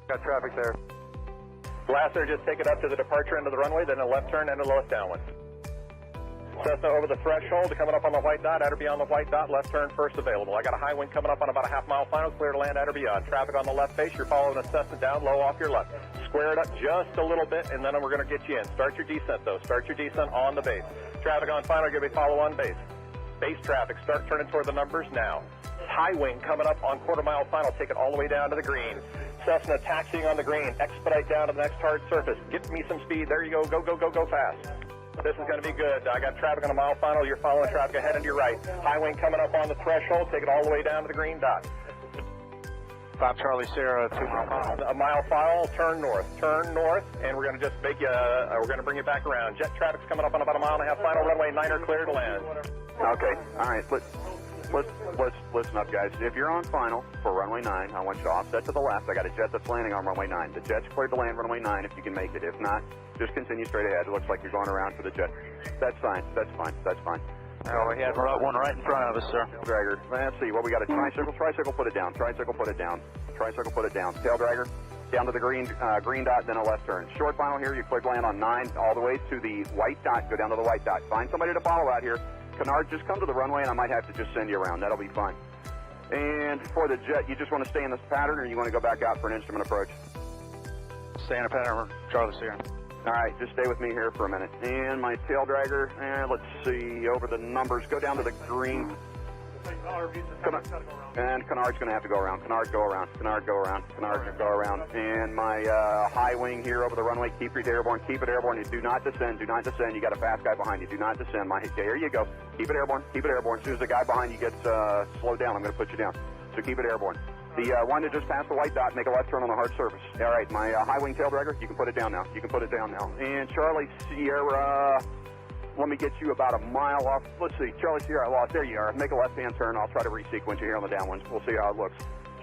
Got traffic there. Blaster, just take it up to the departure end of the runway, then a left turn and a lowest downwind. Cessna over the threshold, coming up on the white dot, at or beyond the white dot, left turn first available. I got a high wind coming up on about a half-mile final, clear to land at or beyond. Traffic on the left face, you're following a Cessna down, low off your left. Square it up just a little bit, and then we're going to get you in. Start your descent, though. Start your descent on the base. Traffic on final, give me follow on base. Base traffic, start turning toward the numbers now. High wing coming up on quarter-mile final, take it all the way down to the green. Cessna taxiing on the green, expedite down to the next hard surface. Get me some speed, there you go, go fast. This is going to be good. I got traffic on a mile final. You're following traffic ahead and to your right. High wing coming up on the threshold. Take it all the way down to the green dot. 5 Charlie Sierra, 2 mile final. A mile final, turn north, and we're going to just make you, we're going to bring you back around. Jet traffic's coming up on about a mile and a half final. Runway 9 clear to land. Okay, all right. Let's listen up, guys. If you're on final for runway 9, I want you to offset to the left. I got a jet that's landing on runway 9. The jet's cleared to land runway 9 if you can make it. If not, just continue straight ahead. It looks like you're going around for the jet. That's fine. That's fine. That's fine. Oh, we have one right in front of us, sir. Dragger. Let's see. Well, we got a tricycle. Tricycle, put it down. Tricycle, put it down. Tricycle, put it down. Tail dragger, down to the green dot, then a left turn. Short final here. You clear to land on 9 all the way to the white dot. Go down to the white dot. Find somebody to follow out here. Canard, just come to the runway, and I might have to just send you around. That'll be fine. And for the jet, you just want to stay in this pattern, or you want to go back out for an instrument approach? Stay in a pattern, Charlie Sierra. All right, just stay with me here for a minute. And my tail dragger, let's see, over the numbers, go down to the green. And Canard's going to have to go around. Canard, go around. Canard, go around. Canard, go around. And my high wing here over the runway, keep your airborne. Keep it airborne. You do not descend. Do not descend. You got a fast guy behind you. Do not descend. There you go. Keep it airborne. Keep it airborne. As soon as the guy behind you gets slowed down, I'm going to put you down. So keep it airborne. The one that just passed the white dot, make a left turn on a hard surface. All right, my high wing tail dragger, you can put it down now. You can put it down now. And Charlie Sierra, let me get you about a mile off. Let's see, Charlie Sierra, lost. There you are. Make a left-hand turn. I'll try to resequence you here on the downwinds. We'll see how it looks.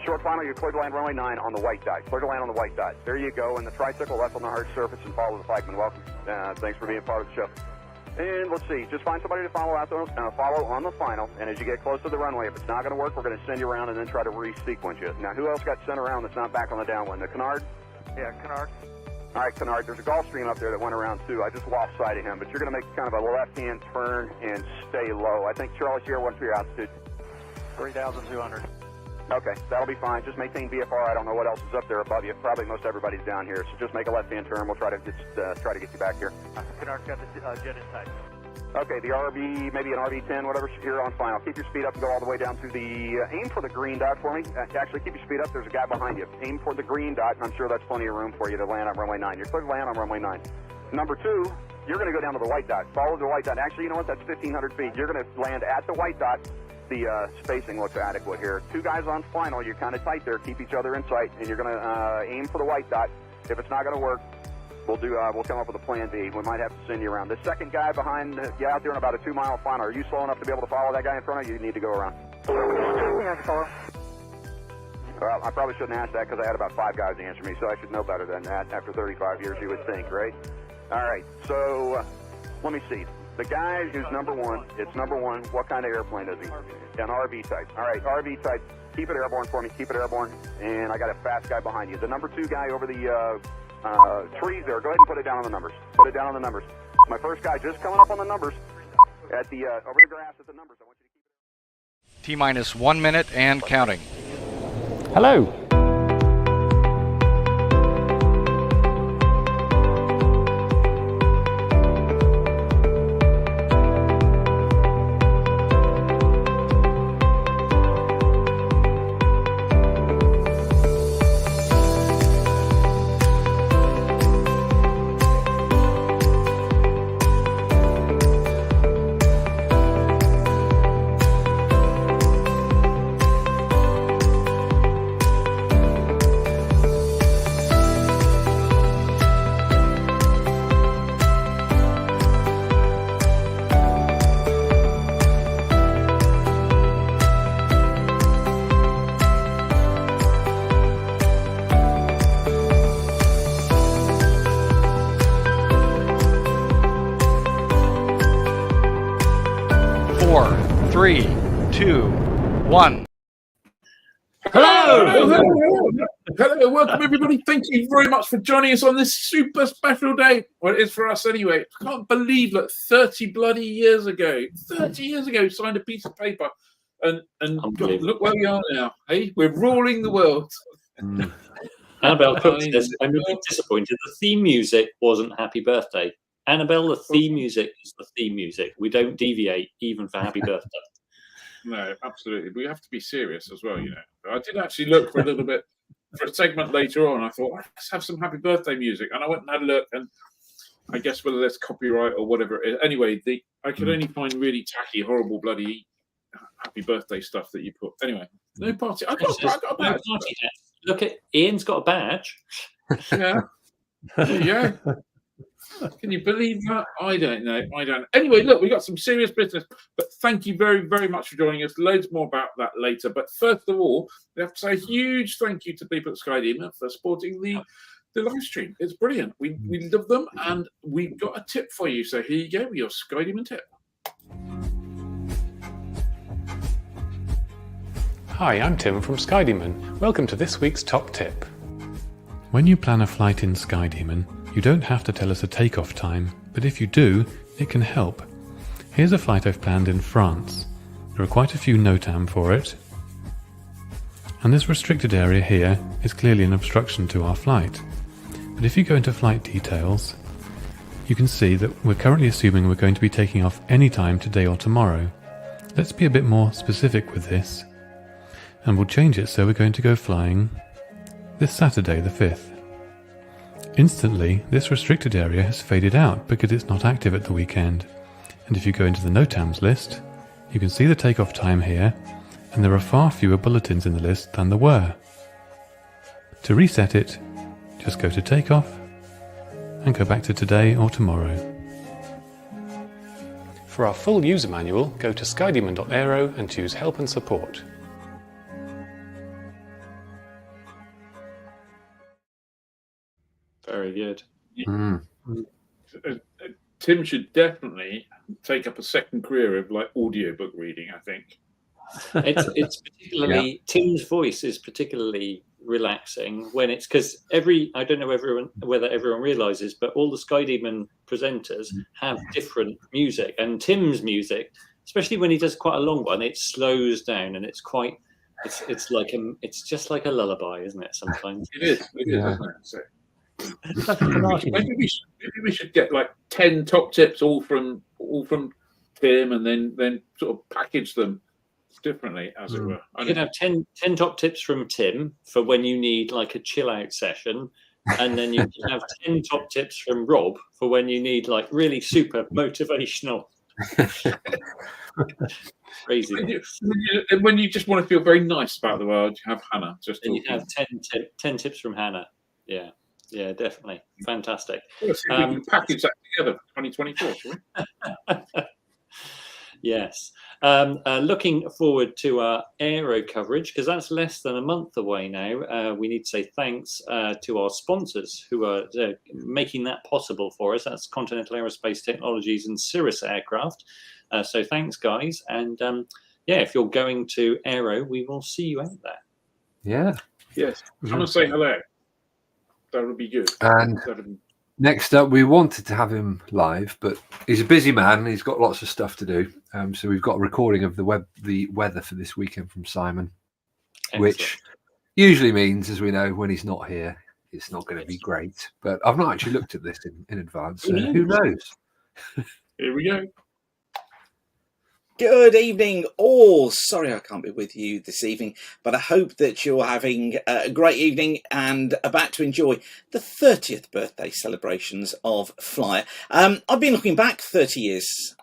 Short final, you're clear to land runway 9 on the white dot. Clear to land on the white dot. There you go. And the tricycle left on the hard surface and follow the flagman. Welcome. Thanks for being part of the show. And let's see, just find somebody to follow out follow on the final. And as you get close to the runway, if it's not going to work, we're going to send you around and then try to resequence you. Now, who else got sent around that's not back on the downwind? The Canard? Yeah, Canard. All right, Canard, there's a Gulfstream up there that went around too. I just lost sight of him, but you're going to make kind of a left-hand turn and stay low. I think Charlie Sierra, what's your altitude? 3,200. Okay, that'll be fine. Just maintain VFR. I don't know what else is up there above you. Probably most everybody's down here, so just make a left-hand turn. We'll try to get you back here. Canard's got the jet in sight. Okay, the RV, maybe an RV-10, whatever, here on final. Keep your speed up and go all the way down to the, aim for the green dot for me. Actually, keep your speed up. There's a guy behind you. Aim for the green dot, and I'm sure that's plenty of room for you to land on runway 9. You're clear to land on runway 9. Number 2, you're going to go down to the white dot. Follow the white dot. Actually, you know what? That's 1,500 feet. You're going to land at the white dot. The spacing looks adequate here. 2 guys on final. You're kind of tight there. Keep each other in sight, and you're going to aim for the white dot. If it's not going to work, we'll come up with a plan B. We might have to send you around. The second guy behind you out there in about a 2-mile final. Are you slow enough to be able to follow that guy in front of you? You need to go around. Well, I probably shouldn't ask that because I had about 5 guys answer me, so I should know better than that after 35 years, you would think, right? All right, so let me see. The guy who's number 1, it's number 1. What kind of airplane is he? An RV type. All right, RV type. Keep it airborne for me. Keep it airborne. And I got a fast guy behind you. The number 2 guy over the trees there. Go ahead and put it down on the numbers. Put it down on the numbers. My first guy just coming up on the numbers at the over the grass at the numbers. I want you to keep it. T-minus 1 minute and counting. Hello. Four, three, two, one. Hello, welcome everybody. Thank you very much for joining us on this super special day. Well, it is for us anyway. I can't believe that 30 bloody years ago, signed a piece of paper, and God, look where we are now. Hey, we're ruling the world. Annabelle Cook says, I'm really disappointed. The theme music wasn't Happy Birthday. Annabelle, the theme music is the theme music. We don't deviate even for Happy Birthday. No, absolutely. We have to be serious as well, you know. I did actually look for a little bit for a segment later on. I thought, let's have some Happy Birthday music. And I went and had a look, and I guess whether there's copyright or whatever it is. Anyway, I could only find really tacky, horrible, bloody Happy Birthday stuff that you put. Anyway, no party. I got a badge. Look at Ian's got a badge. Yeah. Yeah. Can you believe that? I don't know. Anyway, look, we got some serious business, but thank you very, very much for joining us. Loads more about that later. But first of all, we have to say a huge thank you to people at Skydemon for supporting the live stream. It's brilliant. We love them, and we've got a tip for you. So here you go, your Skydemon tip. Hi, I'm Tim from Skydemon. Welcome to this week's top tip. When you plan a flight in Skydemon, you don't have to tell us a takeoff time, but if you do, it can help. Here's a flight I've planned in France. There are quite a few NOTAM for it. And this restricted area here is clearly an obstruction to our flight. But if you go into flight details, you can see that we're currently assuming we're going to be taking off any time today or tomorrow. Let's be a bit more specific with this. And we'll change it so we're going to go flying this Saturday the 5th. Instantly, this restricted area has faded out because it's not active at the weekend. And if you go into the NOTAMs list, you can see the takeoff time here, and there are far fewer bulletins in the list than there were. To reset it, just go to takeoff and go back to today or tomorrow. For our full user manual, go to skydemon.aero and choose Help and Support. Very good. Tim should definitely take up a second career of like audiobook reading, I think. It's particularly Tim's voice is particularly relaxing when it's because I don't know whether everyone realizes, but all the Skydemon presenters have different music, and Tim's music, especially when he does quite a long one, it slows down and it's just like a lullaby, isn't it? Sometimes it is, isn't it? So. Maybe we should get like 10 top tips all from Tim, and then sort of package them differently, as it were. You could have 10 top tips from Tim for when you need like a chill out session, and then you can have 10 top tips from Rob for when you need like really super motivational. Crazy. When you just want to feel very nice about the world, you have Hannah. And you have 10 tips from Hannah. Yeah, definitely. Fantastic. Let's see if we can package that together for 2024, shall we? Yes. Looking forward to our Aero coverage, because that's less than a month away now. We need to say thanks to our sponsors who are making that possible for us. That's Continental Aerospace Technologies and Cirrus Aircraft. So thanks, guys. And if you're going to Aero, we will see you out there. Yeah. Yes. I'm going to say hello. That would be good. And next up, we wanted to have him live, but he's a busy man. He's got lots of stuff to do. So we've got a recording of the weather for this weekend from Simon, which usually means, as we know, when he's not here, it's not going to be great. But I've not actually looked at this in advance, so who knows? Here we go. Good evening, all. Sorry I can't be with you this evening, but I hope that you're having a great evening and about to enjoy the 30th birthday celebrations of Flyer. I've been looking back 30 years.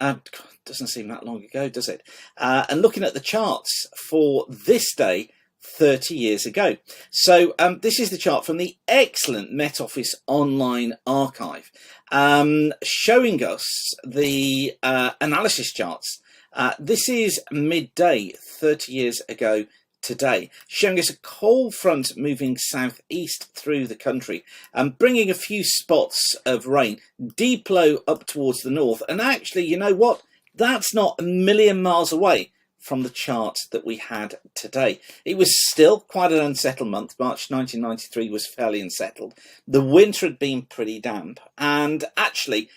Doesn't seem that long ago, does it? And looking at the charts for this day 30 years ago. So this is the chart from the excellent Met Office online archive, showing us the analysis charts. This is midday 30 years ago today, showing us a cold front moving southeast through the country, bringing a few spots of rain, deep low up towards the north. And actually, you know what? That's not a million miles away from the chart that we had today. It was still quite an unsettled month. March 1993 was fairly unsettled. The winter had been pretty damp, and actually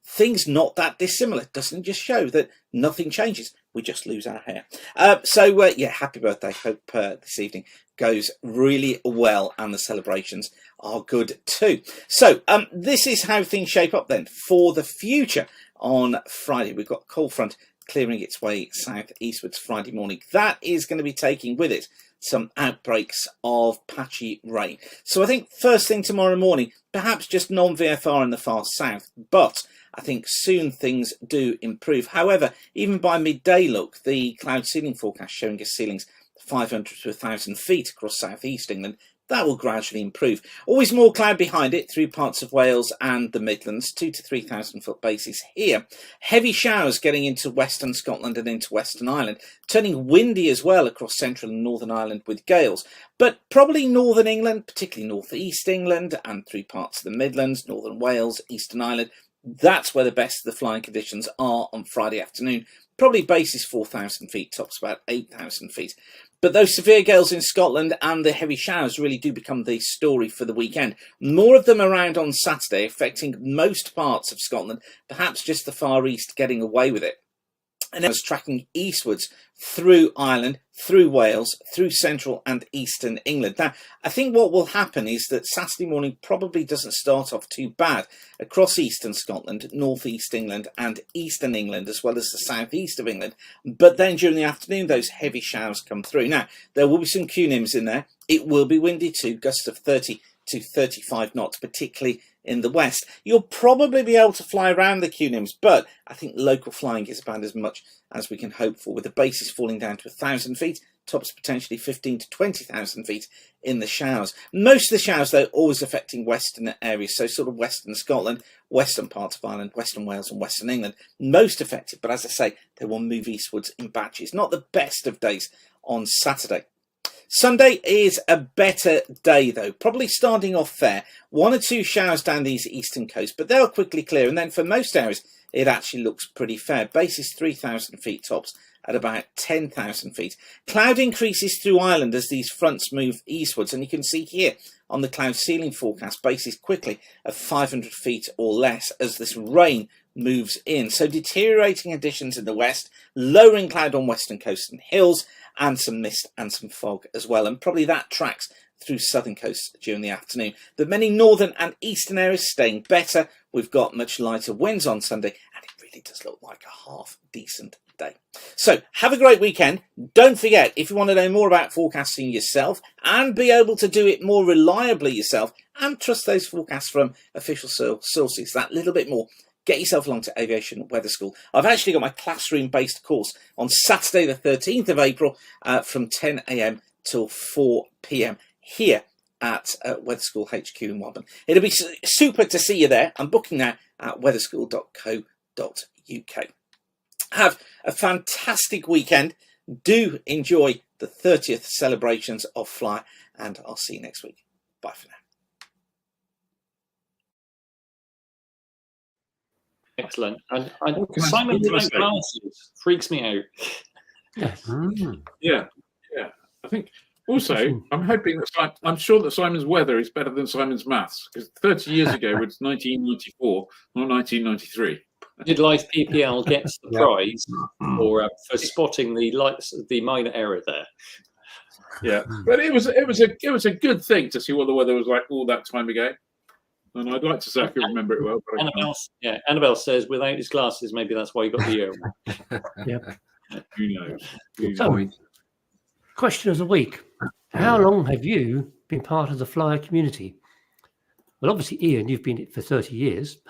things not that dissimilar. Doesn't just show that nothing changes. We just lose our hair. Yeah, happy birthday. Hope this evening goes really well and the celebrations are good too. So this is how things shape up then for the future. On Friday, we've got cold front clearing its way southeastwards Friday morning. That is going to be taking with it some outbreaks of patchy rain. So I think first thing tomorrow morning, perhaps just non-VFR in the far south, but I think soon things do improve. However, even by midday look, the cloud ceiling forecast showing us ceilings 500 to 1,000 feet across southeast England. That will gradually improve. Always more cloud behind it through parts of Wales and the Midlands, 2,000 to 3,000 foot bases here. Heavy showers getting into western Scotland and into Western Ireland, turning windy as well across central and northern Ireland with gales. But probably northern England, particularly northeast England and through parts of the Midlands, northern Wales, eastern Ireland. That's where the best of the flying conditions are on Friday afternoon. Probably bases 4,000 feet, tops about 8,000 feet. But those severe gales in Scotland and the heavy showers really do become the story for the weekend. More of them around on Saturday, affecting most parts of Scotland, perhaps just the Far East getting away with it. And it was tracking eastwards through Ireland, through Wales, through central and eastern England. Now, I think what will happen is that Saturday morning probably doesn't start off too bad across eastern Scotland, northeast England and eastern England, as well as the southeast of England. But then during the afternoon, those heavy showers come through. Now, there will be some cunims in there. It will be windy too, gusts of 30 to 35 knots, particularly in the west. You'll probably be able to fly around the cunims, but I think local flying is about as much as we can hope for, with the bases falling down to 1,000 feet, tops potentially 15 to 20,000 feet in the showers. Most of the showers, though, always affecting western areas, so sort of western Scotland, western parts of Ireland, western Wales and western England, most affected, but as I say, they will move eastwards in batches. Not the best of days on Saturday. Sunday is a better day, though, probably starting off fair. 1 or 2 showers down these eastern coasts, but they'll quickly clear. And then for most areas, it actually looks pretty fair. Bases 3,000 feet, tops at about 10,000 feet. Cloud increases through Ireland as these fronts move eastwards. And you can see here on the cloud ceiling forecast, bases quickly at 500 feet or less as this rain moves in. So deteriorating conditions in the west, lowering cloud on western coasts and hills, and some mist and some fog as well. And probably that tracks through southern coasts during the afternoon. But many northern and eastern areas staying better. We've got much lighter winds on Sunday, and it really does look like a half decent day. So have a great weekend. Don't forget, if you want to know more about forecasting yourself and be able to do it more reliably yourself and trust those forecasts from official sources that little bit more, get yourself along to Aviation Weather School. I've actually got my classroom-based course on Saturday the 13th of April from 10 a.m. till 4 p.m. here at Weather School HQ in Wildman. It'll be super to see you there. I'm booking now at weatherschool.co.uk. Have a fantastic weekend. Do enjoy the 30th celebrations of Fly, and I'll see you next week. Bye for now. Excellent. And Simon without glasses freaks me out. Yes. Yeah. I think also I'm hoping that I'm sure that Simon's weather is better than Simon's maths, because 30 years ago it was 1994, not 1993. Did Life PPL gets the prize for spotting the minor error there? Yeah, but it was a good thing to see what the weather was like all that time ago. And I'd like to say I could remember it well. But Annabelle says without his glasses, maybe that's why he got the ear. Yep. Who knows? So, question of the week. How long have you been part of the flyer community? Well, obviously, Ian, you've been it for 30 years.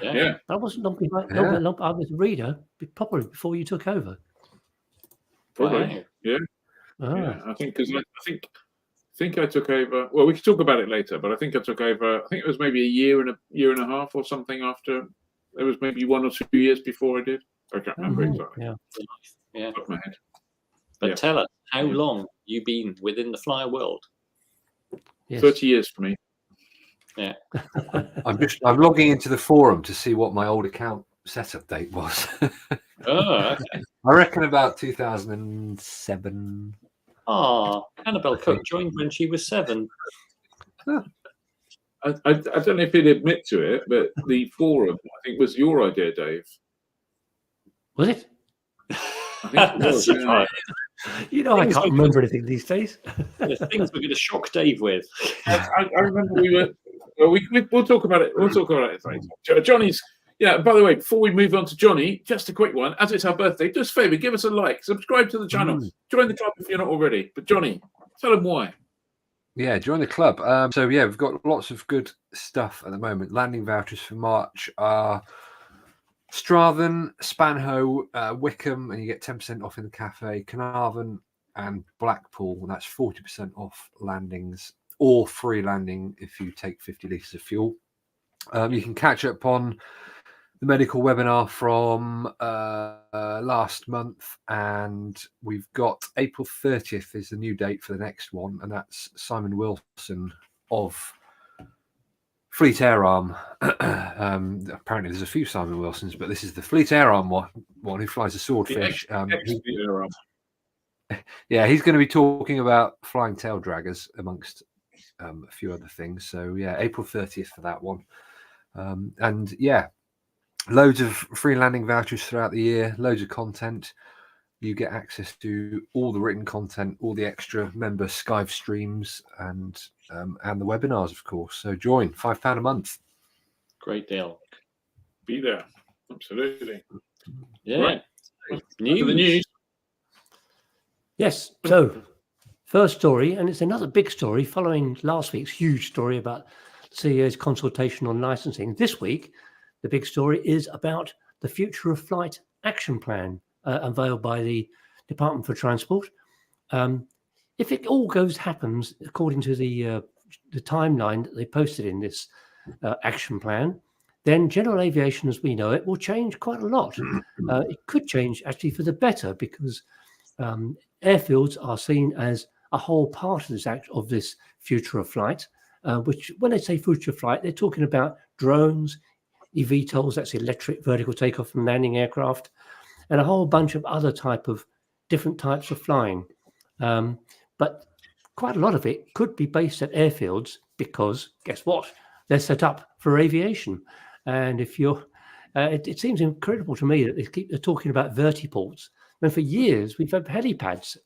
Yeah. I wasn't long behind. I was a reader probably before you took over. Probably. Wow. Yeah. Oh. Yeah. I think I took over. Well, we can talk about it later, but I think I took over. I think it was maybe a year and a half or something after. It was maybe 1 or 2 years before I did. I can't remember exactly. Yeah. Off my head. But tell us, how long you've been within the flyer world? Yes. 30 years for me. Yeah. I'm logging into the forum to see what my old account setup date was. Oh, okay. I reckon about 2007. Annabelle Cook joined when she was 7. I don't know if he'd admit to it, but the forum, I think, was your idea, Dave. Was it? I think it was, yeah. You know, I can't remember anything these days. The things we're going to shock Dave with. I remember we were. Well, we'll talk about it. We'll talk about it later. Johnny's. Yeah. By the way, before we move on to Johnny, just a quick one. As it's our birthday, do us a favour, give us a like, subscribe to the channel, join the club if you're not already. But Johnny, tell them why. Yeah, join the club. So yeah, we've got lots of good stuff at the moment. Landing vouchers for March are Strathern, Spanhoe, Wickham, and you get 10% off in the cafe. Carnarvon and Blackpool, and that's 40% off landings or free landing if you take 50 litres of fuel. You can catch up on the medical webinar from last month, and we've got April 30th is the new date for the next one, and that's Simon Wilson of Fleet Air Arm. Apparently there's a few Simon Wilsons, but this is the Fleet Air Arm one who flies a Swordfish. Yeah, he's going to be talking about flying tail draggers amongst a few other things. So yeah, April 30th for that one. And yeah, loads of free landing vouchers throughout the year, loads of content. You get access to all the written content, all the extra member Skype streams, and the webinars, of course. So join, £5 a month. Great deal. Be there, absolutely. Yeah. Right. To the news. Yes. So, first story, and it's another big story following last week's huge story about the CEO's consultation on licensing. This week, the big story is about the Future of Flight Action Plan unveiled by the Department for Transport. If it all happens according to the timeline that they posted in this action plan, then general aviation as we know it will change quite a lot. It could change actually for the better, because airfields are seen as a whole part of this future of flight, which when they say future of flight, they're talking about drones, eVTOLs, that's electric vertical takeoff and landing aircraft, and a whole bunch of other different types of flying. But quite a lot of it could be based at airfields, because guess what? They're set up for aviation. And if you're, it seems incredible to me that they're talking about vertiports. And for years, we've had helipads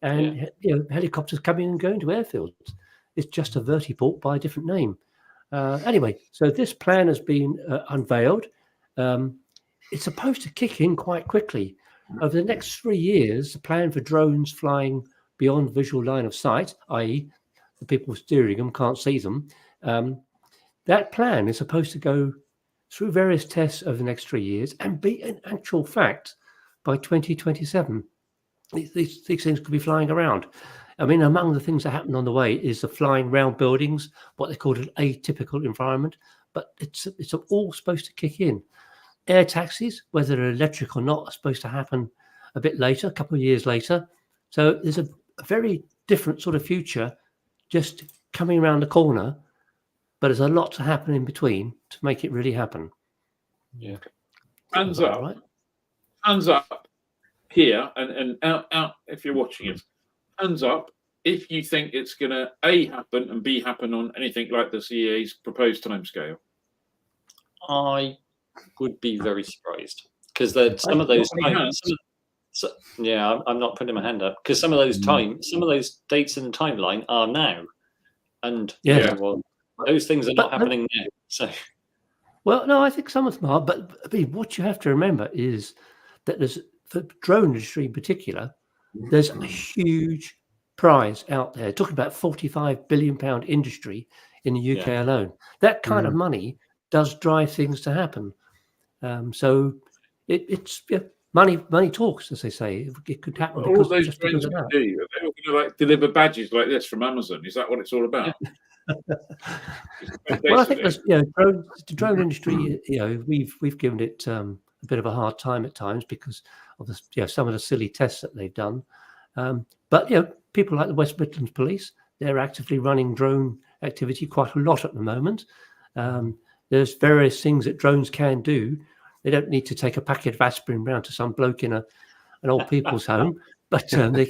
and helicopters coming and going to airfields. It's just a vertiport by a different name. Anyway, so this plan has been unveiled. It's supposed to kick in quite quickly. Over the next 3 years, the plan for drones flying beyond visual line of sight, i.e. the people steering them can't see them, that plan is supposed to go through various tests over the next 3 years and be an actual fact by 2027. These things could be flying around. I mean, among the things that happen on the way is the flying round buildings, what they call an atypical environment, but it's all supposed to kick in. Air taxis, whether they're electric or not, are supposed to happen a bit later, a couple of years later. So there's a very different sort of future just coming around the corner, but there's a lot to happen in between to make it really happen. Yeah. Hands up. Right? Hands up here and out if you're watching it. Hands up if you think it's going to A, happen, and B, happen on anything like the CEA's proposed timescale. I would be very surprised, because some of those times. Yeah, I'm not putting my hand up, because some of those dates in the timeline are now, and well, those things are not happening now. So, well, no, I think some of them are, but I mean, what you have to remember is that there's, for drone industry in particular, there's a huge prize out there. Talking about £45 billion industry in the UK alone. That kind of money does drive things to happen. So it's money talks, as they say. It could happen. Well, all those drones can do. They're going to deliver badges like this from Amazon. Is that what it's all about? Well, I think the drone industry. We've given it a bit of a hard time at times because of the some of the silly tests that they've done. But people like the West Midlands Police, they're actively running drone activity quite a lot at the moment. There's various things that drones can do They don't need to take a packet of aspirin round to some bloke in an old people's home, but they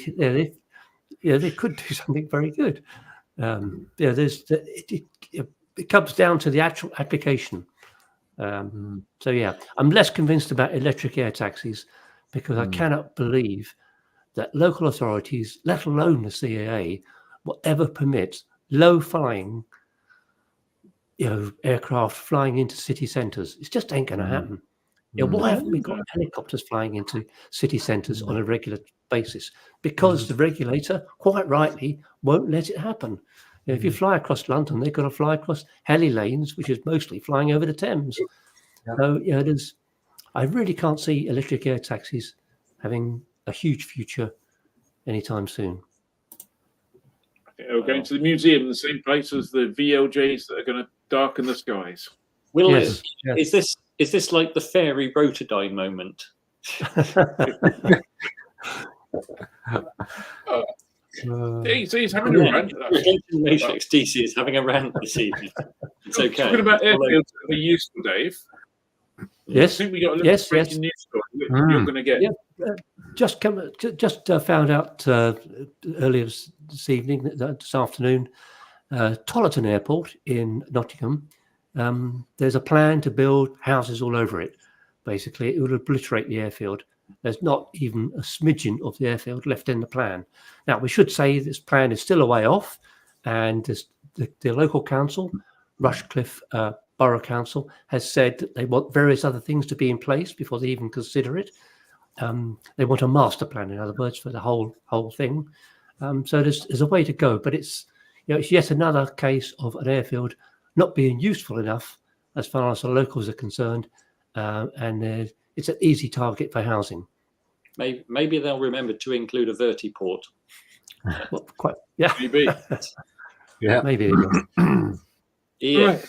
could do something very good. It comes down to the actual application. So yeah, I'm less convinced about electric air taxis because I cannot believe that local authorities, let alone the CAA, will ever permit low flying, aircraft flying into city centres. It just ain't going to happen. Why haven't we got helicopters flying into city centres on a regular basis? Because the regulator, quite rightly, won't let it happen. If you fly across London, they've got to fly across heli lanes, which is mostly flying over the Thames. So I really can't see electric air taxis having a huge future anytime soon. We're going to the museum, the same place as the VLJs that are going to darken the skies. Will is this like the fairy Rotodyne moment? He's having a rant. Matrix DC is having a rant this evening. It's okay. Talking about airfields that are useful, Dave. Yes. I think we got a little breaking news story which you're going to get. Just found out earlier this evening, this afternoon, Tollerton Airport in Nottingham. There's a plan to build houses all over it. Basically, it would obliterate the airfield. There's not even a smidgen of the airfield left in the plan. Now, we should say this plan is still a way off, and the local council, Rushcliffe Borough Council, has said that they want various other things to be in place before they even consider it. They want a master plan, in other words, for the whole thing. So there's a way to go, but it's yet another case of an airfield not being useful enough as far as the locals are concerned, and it's an easy target for housing. Maybe they'll remember to include a vertiport. Well, maybe. Maybe. Right.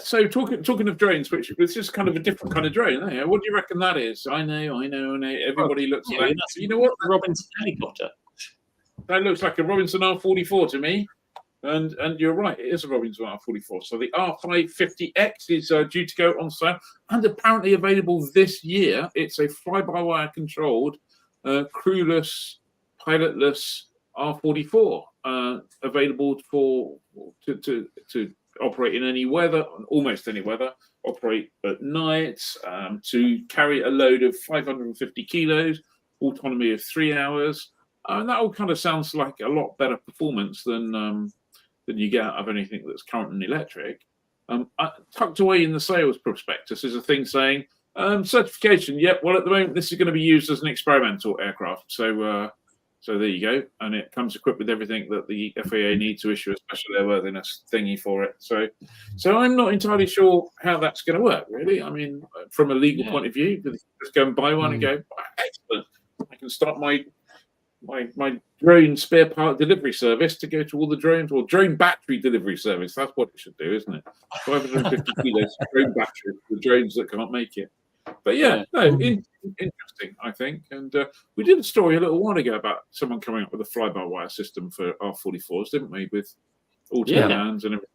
So talking of drones, which is kind of a different kind of drone. What do you reckon that is? I know. Everybody looks like. You know what? A Robinson helicopter. That looks like a Robinson R44 to me. And you're right, it is a Robinson R44. So the R550X is due to go on sale and apparently available this year. It's a fly-by-wire controlled, crewless, pilotless R44, available to operate in any weather, almost any weather, operate at night, to carry a load of 550 kilos, autonomy of 3 hours. And that all kind of sounds like a lot better performance than you get out of anything that's current and electric. Tucked away in the sales prospectus is a thing saying certification. Yep. Well, at the moment, this is going to be used as an experimental aircraft. So there you go. And it comes equipped with everything that the FAA needs to issue a special airworthiness thingy for it. So I'm not entirely sure how that's going to work, really. I mean, from a legal point of view, just go and buy one and go, excellent. I can start my drone spare part delivery service to go to all the drones, or drone battery delivery service. That's what it should do, isn't it? 550 kilos drone battery for the drones that can't make it. But interesting, I think. And we did a story a little while ago about someone coming up with a fly-by-wire system for R44s, didn't we? With auto lands and everything.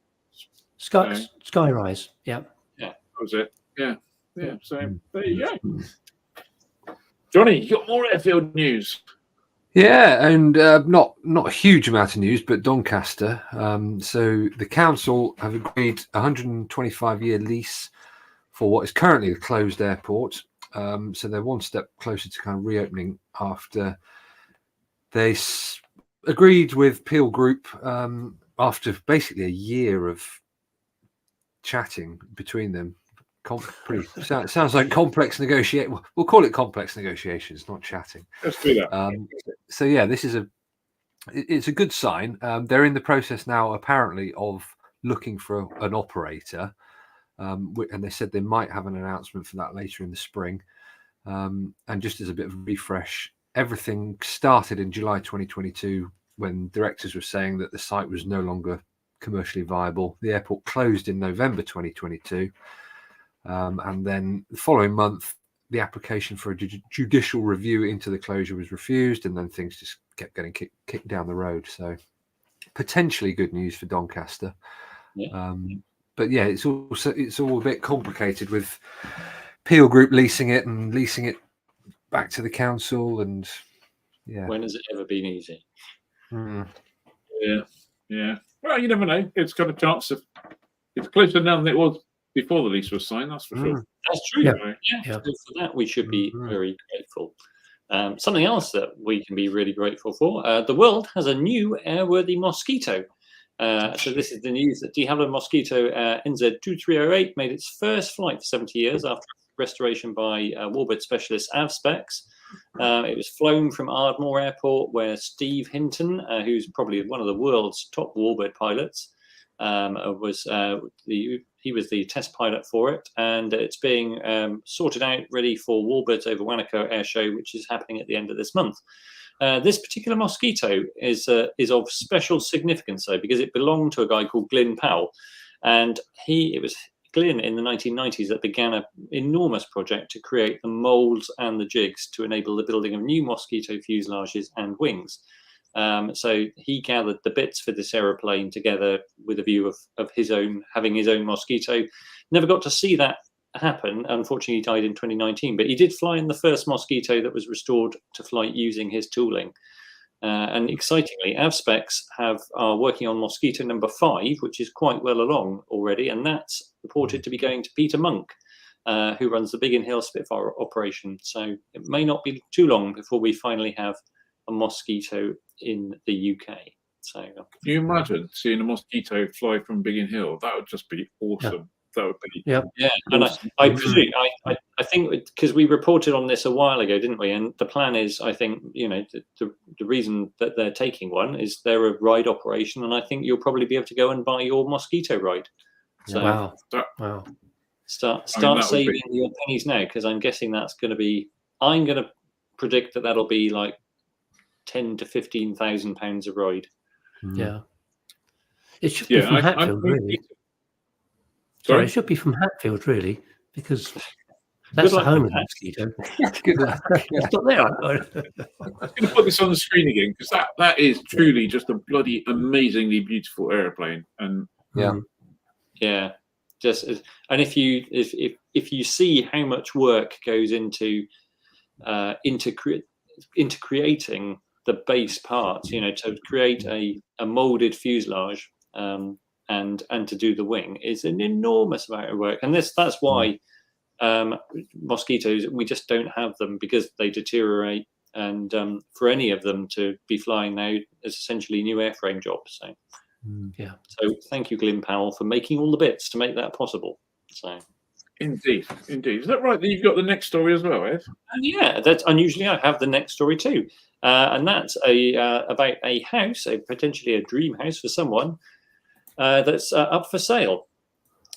Skyrise, yeah. That was it. Yeah. So there you go. Johnny, you got more airfield news. Yeah, and not a huge amount of news, but Doncaster. So the council have agreed a 125-year lease for what is currently a closed airport. So they're one step closer to kind of reopening after they agreed with Peel Group after basically a year of chatting between them. Sounds like complex negotiation. We'll call it complex negotiations, not chatting. Let's do that. So yeah, this is it's a good sign. They're in the process now, apparently, of looking for an operator, and they said they might have an announcement for that later in the spring. And just as a bit of a refresh, everything started in July 2022 when directors were saying that the site was no longer commercially viable. The airport closed in November 2022. And then the following month, the application for a judicial review into the closure was refused, and then things just kept getting kicked down the road. So potentially good news for Doncaster. But yeah, it's all a bit complicated with Peel Group leasing it back to the council, and yeah. When has it ever been easy? Mm. Yeah. Well, you never know. It's got a chance of. It's closer now than it was before the lease was signed. That's for sure. That's true. Yeah. So for that, we should be very grateful. Something else that we can be really grateful for: the world has a new airworthy mosquito. So this is the news that de Havilland mosquito NZ2308 made its first flight for 70 years after restoration by warbird specialist Avspecs. It was flown from Ardmore Airport, where Steve Hinton, who's probably one of the world's top warbird pilots, he was the test pilot for it, and it's being sorted out, ready for warbirds over Wanaka Air Show, which is happening at the end of this month. This particular mosquito is of special significance, though, because it belonged to a guy called Glyn Powell, and it was Glyn in the 1990s that began an enormous project to create the molds and the jigs to enable the building of new mosquito fuselages and wings. So he gathered the bits for this aeroplane together with a view of having his own mosquito. Never got to see that happen. Unfortunately, he died in 2019, but he did fly in the first mosquito that was restored to flight using his tooling. And excitingly, Avspecs are working on mosquito number 5, which is quite well along already, and that's reported to be going to Peter Monk, who runs the Biggin Hill Spitfire operation. So it may not be too long before we finally have a mosquito in the UK. So can you imagine seeing a mosquito fly from Biggin Hill? That would just be awesome. Yeah. That would be and awesome. I presume I think because we reported on this a while ago, didn't we? And the plan is, I think, the reason that they're taking one is they're a ride operation, and I think you'll probably be able to go and buy your mosquito ride. So wow. Start saving your pennies now, because I'm guessing that's going to be. I'm going to predict that'll be like £10,000 to £15,000 a ride. Yeah. It should be from Hatfield, really. Sorry, it should be from Hatfield, really, because that's the home of the mosquito. It's not there. I'm going to put this on the screen again, because that is truly just a bloody amazingly beautiful aeroplane. And just and if you see how much work goes into creating the base parts, to create a molded fuselage. And to do the wing is an enormous amount of work, and that's why mosquitoes, we just don't have them, because they deteriorate, and for any of them to be flying now is essentially new airframe jobs. So so thank you, Glyn Powell, for making all the bits to make that possible. So indeed. Is that right? That you've got the next story as well, Ed? Yeah, that's unusually. I have the next story too, and that's about a house, potentially a dream house for someone. That's up for sale,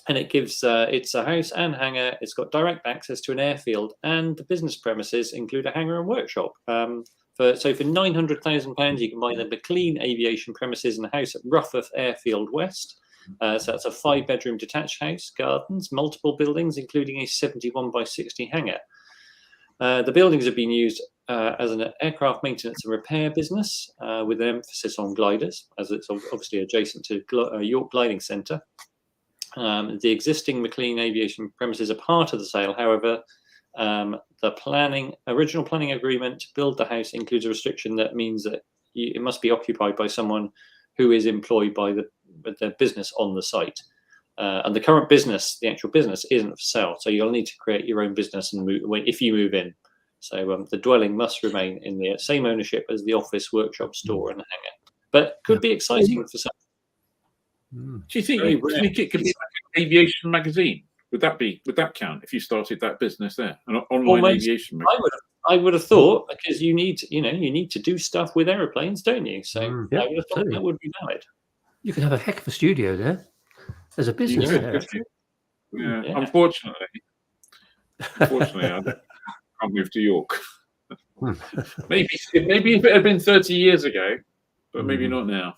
and it gives it's a house and hangar. It's got direct access to an airfield, and the business premises include a hangar and workshop. For £900,000, you can buy the McLean Aviation premises and a house at Roughoff Airfield West. So that's a 5-bedroom detached house, gardens, multiple buildings, including a 71 by 60 hangar. The buildings have been used as an aircraft maintenance and repair business, with an emphasis on gliders, as it's obviously adjacent to York Gliding Centre. The existing McLean Aviation premises are part of the sale. However, the original planning agreement to build the house includes a restriction that means that it must be occupied by someone who is employed by the business on the site. And the current business, the actual business, isn't for sale. So you'll need to create your own business and if you move in. So the dwelling must remain in the same ownership as the office, workshop, store, and hangar. But could be exciting for some. Do you think it could be like an aviation magazine? Would that count if you started that business there, an online aviation magazine? I would have thought, because you need to do stuff with aeroplanes, don't you? So I would have thought that would be valid. You could have a heck of a studio there. There's a business there. Yeah. Unfortunately, I can't move to York. maybe if it had been 30 years ago, but maybe not now.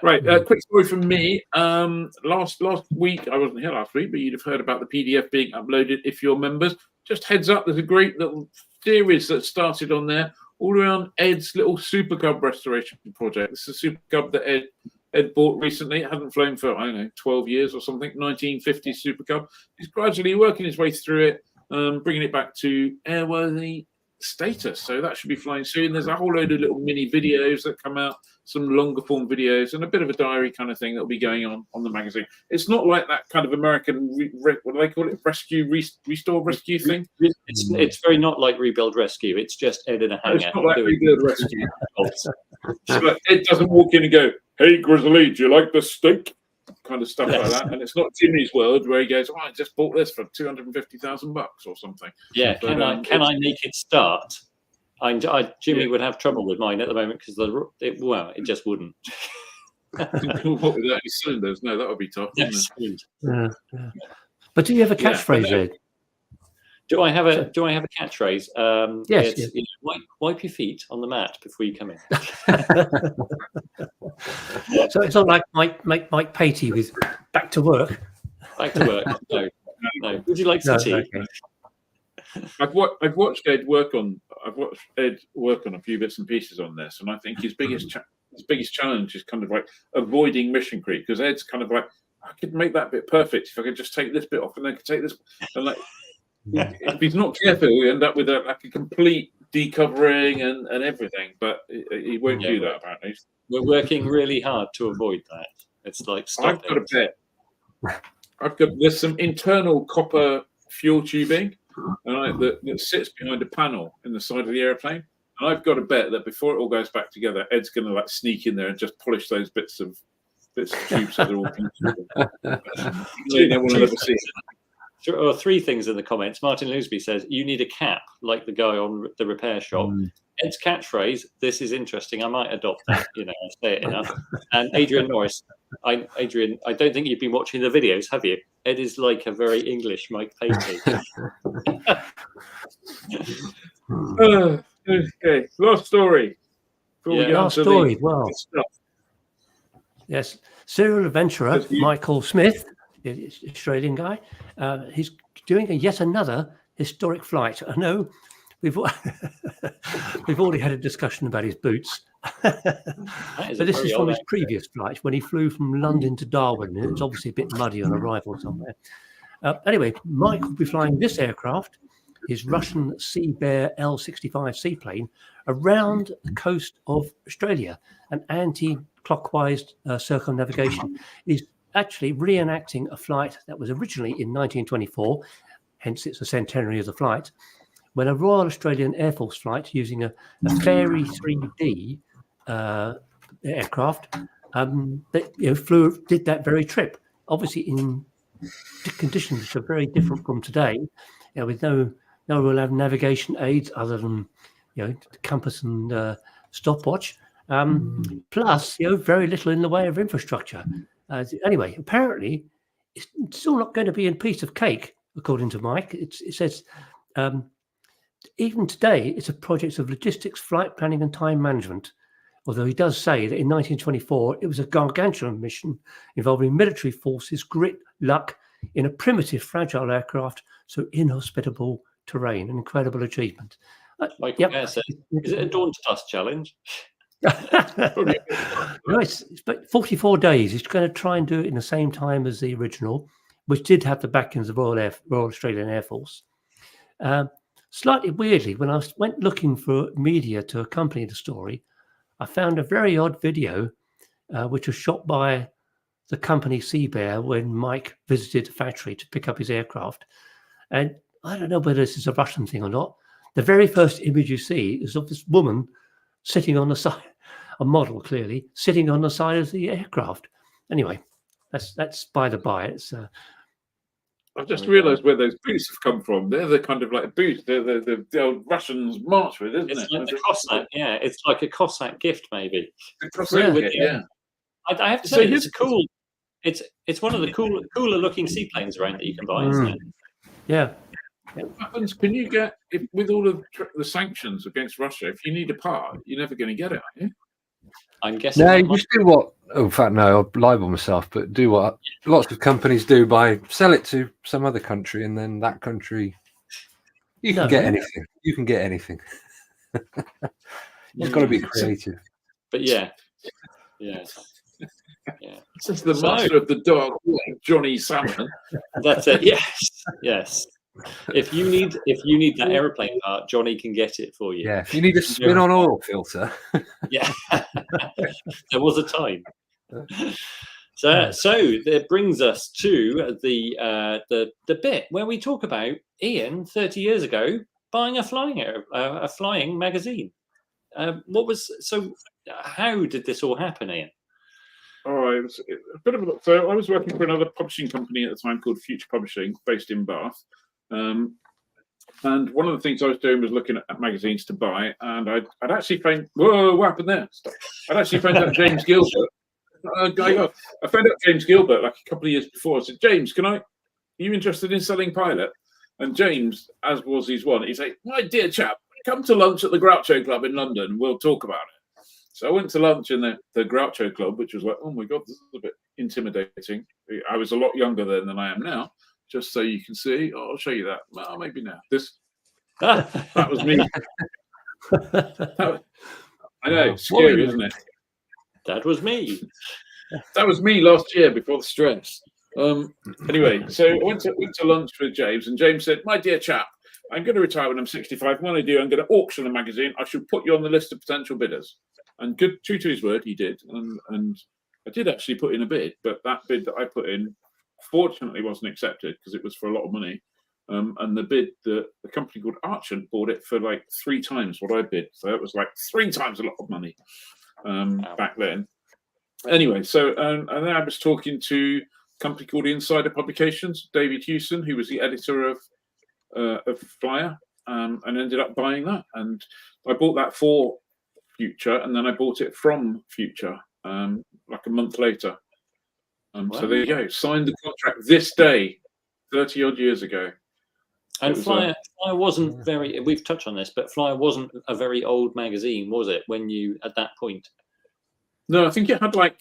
Right. Quick story from me. Last week, I wasn't here last week, but you'd have heard about the PDF being uploaded if you're members. Just heads up, there's a great little series that started on there, all around Ed's little Super Cub restoration project. This is a Super Cub that Ed bought recently. It hadn't flown for, 12 years or something, 1950 Super Cub. He's gradually working his way through it, bringing it back to airworthy status. So that should be flying soon. There's a whole load of little mini videos that come out, some longer form videos, and a bit of a diary kind of thing that'll be going on the magazine. It's not like that kind of American what do they call it, restore rescue thing. It's very not like Rebuild Rescue. It's just Ed in a hangar. It's not like Rebuild Rescue. So like Ed doesn't walk in and go, "Hey Grizzly, do you like the steak?" kind of stuff like that. And it's not Jimmy's world where he goes, "Oh, I just bought this for $250,000 or something." Yeah, but, can I make it start? Jimmy would have trouble with mine at the moment because it just wouldn't. What, without any cylinders? No, that would be tough. Yes. Yeah. But do you have a catchphrase, Ed? Do I have a catchphrase? Yes. Wipe your feet on the mat before you come in. So it's not like Mike Patey with back to work. Back to work. No. Would you like some tea? Okay. I've watched Ed work on a few bits and pieces on this, and I think his biggest challenge is kind of like avoiding mission creep, because Ed's kind of like, I could make that bit perfect if I could just take this bit off and then could take this, and like if he's not careful, we end up with a complete decovering and everything. But he won't do that apparently. We're working really hard to avoid that. It's like I've got a bit. There's some internal copper fuel tubing that sits behind a panel in the side of the airplane, and I've got to bet that before it all goes back together, Ed's going to like sneak in there and just polish those bits of tube so they're all beautiful. No one will ever see it. Or three things in the comments. Martin Loosby says, "You need a cap like the guy on the repair shop." Ed's catchphrase, "This is interesting. I might adopt that. I say it enough." And Adrian Norris, Adrian, I don't think you've been watching the videos, have you? Ed is like a very English Mike Patey. Okay, last story. Last story. Well, yes, serial adventurer Michael Smith, the Australian guy, he's doing yet another historic flight. I know we've already had a discussion about his boots, but this is from his previous flight when he flew from London to Darwin. It's obviously a bit muddy on arrival somewhere. Anyway, Mike will be flying this aircraft, his Russian Sea Bear L-65 seaplane, around the coast of Australia, an anti-clockwise circumnavigation. He's actually reenacting a flight that was originally in 1924, hence it's a centenary of the flight, when a Royal Australian Air Force flight using a Fairy 3D aircraft did that very trip, obviously in conditions which are very different from today, with no real navigation aids other than the compass and stopwatch, plus very little in the way of infrastructure. Anyway, apparently it's still not going to be a piece of cake, according to Mike. It says even today it's a project of logistics, flight planning and time management, although he does say that in 1924 it was a gargantuan mission involving military forces, grit, luck in a primitive, fragile aircraft, so inhospitable terrain. An incredible achievement. Michael Bear says, "Is it a Dawn to Dust challenge?" No, it's 44 days. He's going to try and do it in the same time as the original, which did have the backings of Royal Australian Air Force. Slightly weirdly, when I went looking for media to accompany the story, I found a very odd video which was shot by the company Sea Bear when Mike visited the factory to pick up his aircraft. And I don't know whether this is a Russian thing or not. The very first image you see is of this woman sitting on the side, a model clearly, sitting on the side of the aircraft. Anyway, that's by the by. It's I've just realised where those boots have come from. They're the kind of like boots the old Russians march with, isn't it? Like a Cossack, yeah. It's like a Cossack gift, maybe. A Cossack gift, yeah. I have to say, it's cool. It's one of the cooler looking seaplanes around that you can buy, isn't it? Yeah. What happens? Can you get with all of the sanctions against Russia? If you need a part, you're never going to get it, are you? I'm guessing. No, you just do what? Oh, in fact, no, I'll libel myself. But do what lots of companies do by sell it to some other country, and then that country, you can get anything. You can get anything. You've got to be creative. But yeah. This is the master of the dark, Johnny Salmon. That's it. Yes. If you need that aeroplane part, Johnny can get it for you. Yeah, if you need a spin-on oil filter. Yeah, there was a time. So that brings us to the bit where we talk about Ian 30 years ago buying a flying magazine. How did this all happen, Ian? Oh, it was a bit of a look. So I was working for another publishing company at the time called Future Publishing, based in Bath. And one of the things I was doing was looking at magazines to buy, and I'd actually found, whoa, what happened there? Stop. I'd actually found out James Gilbert. I found out James Gilbert like a couple of years before. I said, James, are you interested in selling Pilot? And James, as was his one, he's like, my dear chap, come to lunch at the Groucho Club in London and we'll talk about it. So I went to lunch in the Groucho Club, which was like, oh my God, this is a bit intimidating. I was a lot younger then than I am now, just so you can see. Oh, I'll show you that. Well, maybe now. That was me. I know, scary, isn't it? That was me. That was me last year before the stress. Anyway, so I went to lunch with James, and James said, my dear chap, I'm going to retire when I'm 65. What I do, I'm going to auction a magazine. I should put you on the list of potential bidders. And good, true to his word, he did. And I did actually put in a bid, but that bid that I put in, fortunately, wasn't accepted because it was for a lot of money. And the bid, the company called Archant bought it for like 3 times what I bid. So it was like 3 times a lot of money back then. Anyway, so and then I was talking to a company called Insider Publications, David Hewson, who was the editor of Flyer, and ended up buying that. And I bought that for Future, and then I bought it from Future like a month later. Wow. So there you go. Signed the contract this day, 30 odd years ago. And Flyer wasn't very. We've touched on this, but Flyer wasn't a very old magazine, was it? When you at that point? No, I think it had like,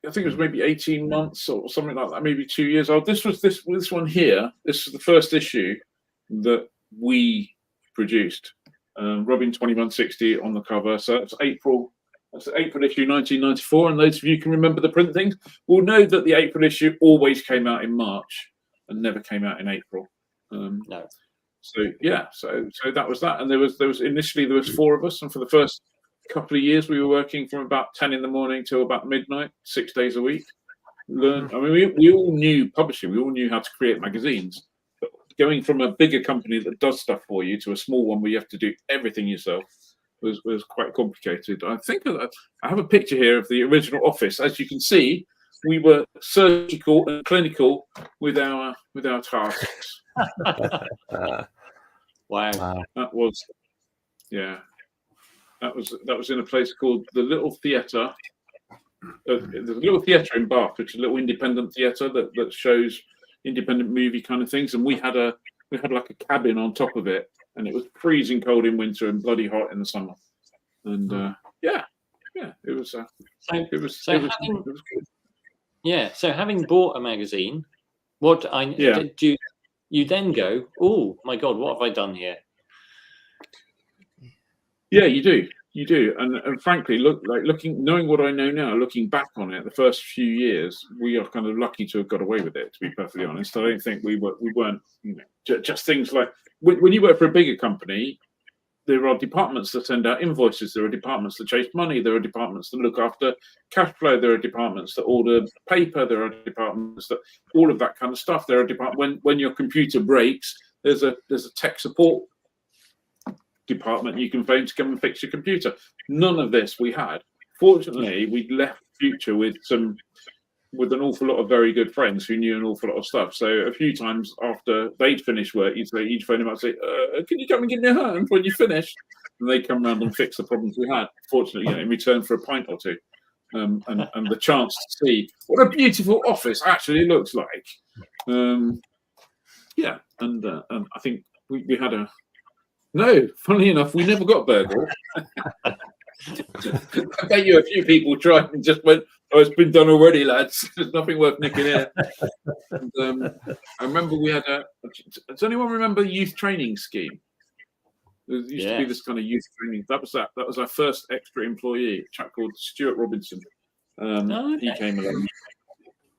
I think it was maybe 18 months or something like that, maybe 2 years old. This one here. This was the first issue that we produced. Robin 2160 on the cover. So that's April. That's the April issue 1994. And those of you who can remember the print things will know that the April issue always came out in March and never came out in April. No. So yeah, so that was that. And there was initially 4 of us, and for the first couple of years we were working from about 10 in the morning till about midnight, 6 days a week. I mean, we all knew publishing. We all knew how to create magazines. But going from a bigger company that does stuff for you to a small one where you have to do everything yourself was quite complicated. I think I have a picture here of the original office. As you can see, we were surgical and clinical with our tasks. Wow. That was, yeah. That was in a place called the Little Theatre. There's a little theatre in Bath, which is a little independent theatre that shows independent movie kind of things. And we had like a cabin on top of it, and it was freezing cold in winter and bloody hot in the summer. And it was good. Yeah. So having bought a magazine, do you then go, oh my God, what have I done here? Yeah, you do, and frankly, knowing what I know now, looking back on it, the first few years, we are kind of lucky to have got away with it. To be perfectly honest, I don't think we weren't, just things like when you work for a bigger company, there are departments that send out invoices, there are departments that chase money, there are departments that look after cash flow, there are departments that order paper, there are departments that all of that kind of stuff. There are when your computer breaks, there's a tech support department you can phone to come and fix your computer. None of this we had. Fortunately, we left Future with an awful lot of very good friends who knew an awful lot of stuff. So a few times after they'd finished work, you'd phone him up and say, can you come and give me a hand when you finish? And they'd come around and fix the problems we had. Fortunately, in return for a pint or two. And the chance to see what a beautiful office actually looks like. And I think we had a... No, funnily enough, we never got burgled. I bet you a few people tried and just went, oh, it's been done already, lads. There's nothing worth nicking here. And, I remember we had does anyone remember the youth training scheme? There used to be this kind of youth training. That was our first extra employee, a chap called Stuart Robinson. He came along.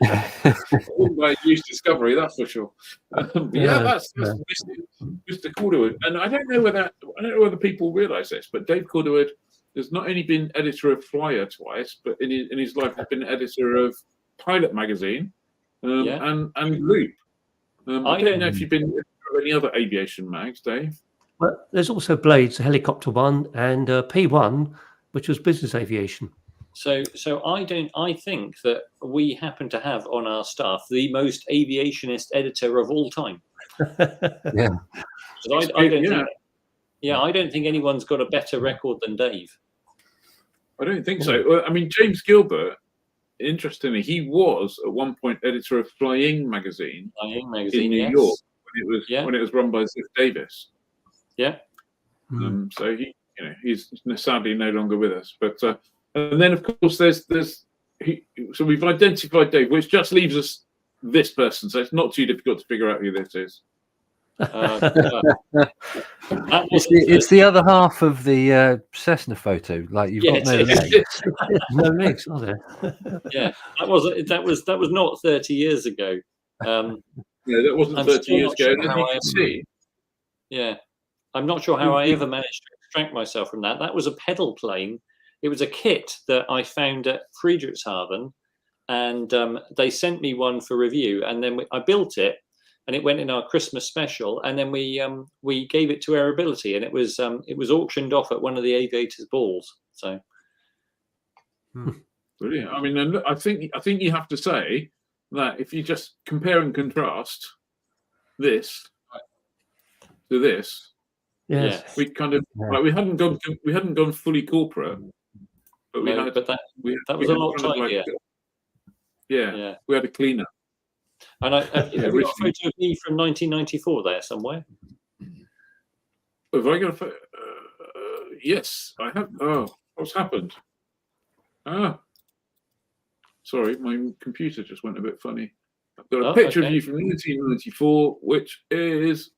Wouldn't by use Discovery, that's for sure. But yeah, that's Mr. Calderwood, and I don't know whether people realise this, but Dave Calderwood has not only been editor of Flyer twice, but in his life has been editor of Pilot magazine and Loop. I don't know if you've been editor of any other aviation mags, Dave. Well, there's also Blades, a helicopter one, and P1, which was business aviation. So I think that we happen to have on our staff the most aviationist editor of all time. Yeah. I don't think anyone's got a better record than Dave. I don't think so. Well, I mean, James Gilbert, interestingly, he was at one point editor of Flying magazine in New York when it was run by Ziff Davis. Yeah. So he's sadly no longer with us. But and then of course so we've identified Dave, which just leaves us this person. So it's not too difficult to figure out who this is. It's the other half of the Cessna photo. Like you've got no legs. No legs, are there? Yeah, that was not 30 years ago. No, that wasn't 30 years ago. As you can see. Yeah, I'm not sure how I ever managed to extract myself from that. That was a pedal plane. It was a kit that I found at Friedrichshafen, and they sent me one for review, and then I built it. And it went in our Christmas special, and then we gave it to Airability, and it was auctioned off at one of the aviators' balls. So, brilliant. I mean, I think you have to say that if you just compare and contrast this to this, we kind of like we hadn't gone fully corporate, but that was a lot tidier. We had a cleaner. And have you got a photo of me from 1994 there somewhere? Have I got a photo? Yes, I have. Oh, what's happened? Sorry, my computer just went a bit funny. I've got a picture of you from 1994, which is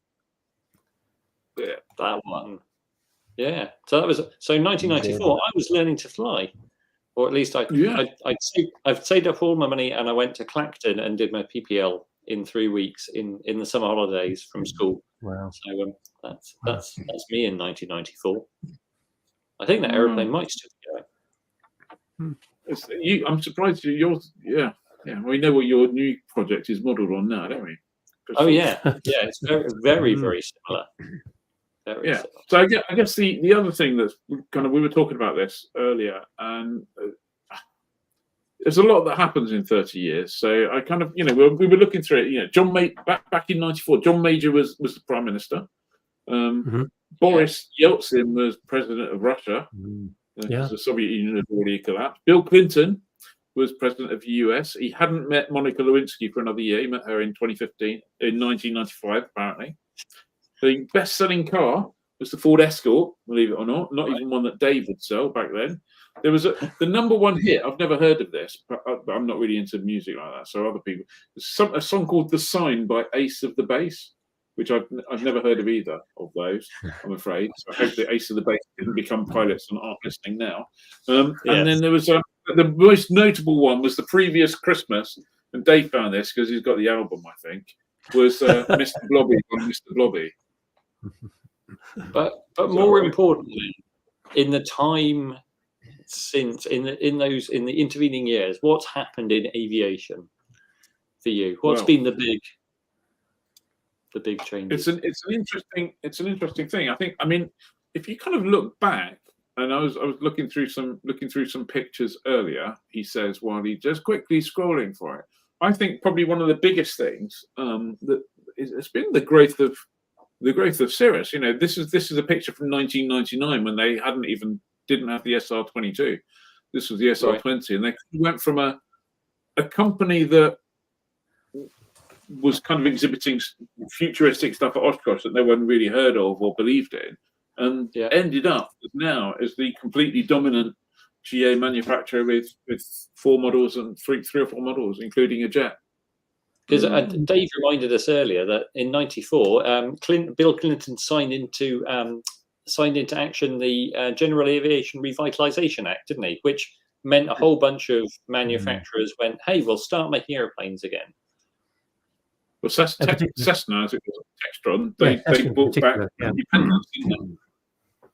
that one. Yeah. So 1994. I was learning to fly. Or at least I've saved up all my money, and I went to Clacton and did my PPL in 3 weeks in the summer holidays from school. Wow! So that's me in 1994. I think that aeroplane might still be going. I'm surprised yours. Yeah. We know what your new project is modelled on now, don't we? Oh yeah, it's very very similar. Yeah. So I guess the other thing that's kind of, we were talking about this earlier, and there's a lot that happens in 30 years. So I kind of, we were looking through it. John back in '94, John Major was the Prime Minister. Boris Yeltsin was President of Russia. The Soviet Union had already collapsed. Bill Clinton was President of the US. He hadn't met Monica Lewinsky for another year. He met her in 2015, in 1995, apparently. The best-selling car was the Ford Escort, believe it or not even one that Dave would sell back then. There was the number one hit. I've never heard of this, but I'm not really into music like that. So other people, a song called "The Sign" by Ace of the Base, which I've never heard of either of those. I'm afraid. So I hope that Ace of the Base didn't become pilots and aren't listening now. And then there was the most notable one was the previous Christmas, and Dave found this because he's got the album. I think was Mr. Blobby by Mr. Blobby. But more importantly, in the time since in the intervening years, what's happened in aviation for you? What's been the big changes? It's an interesting thing. I mean, if you kind of look back, and I was looking through some pictures earlier. He says while he just quickly scrolling for it. I think probably one of the biggest things that it's been the growth of Cirrus. This is a picture from 1999 when they didn't have the SR-22. This was the SR-20, and they went from a company that was kind of exhibiting futuristic stuff at Oshkosh that no one really heard of or believed in, and ended up now as the completely dominant GA manufacturer with 4 models and three or four models, including a jet. Because Dave reminded us earlier that in '94, Bill Clinton signed into action the General Aviation Revitalization Act, didn't he? Which meant a whole bunch of manufacturers went, "Hey, we'll start making airplanes again." Well, Cessna, as it was Textron, they brought back independence, didn't they?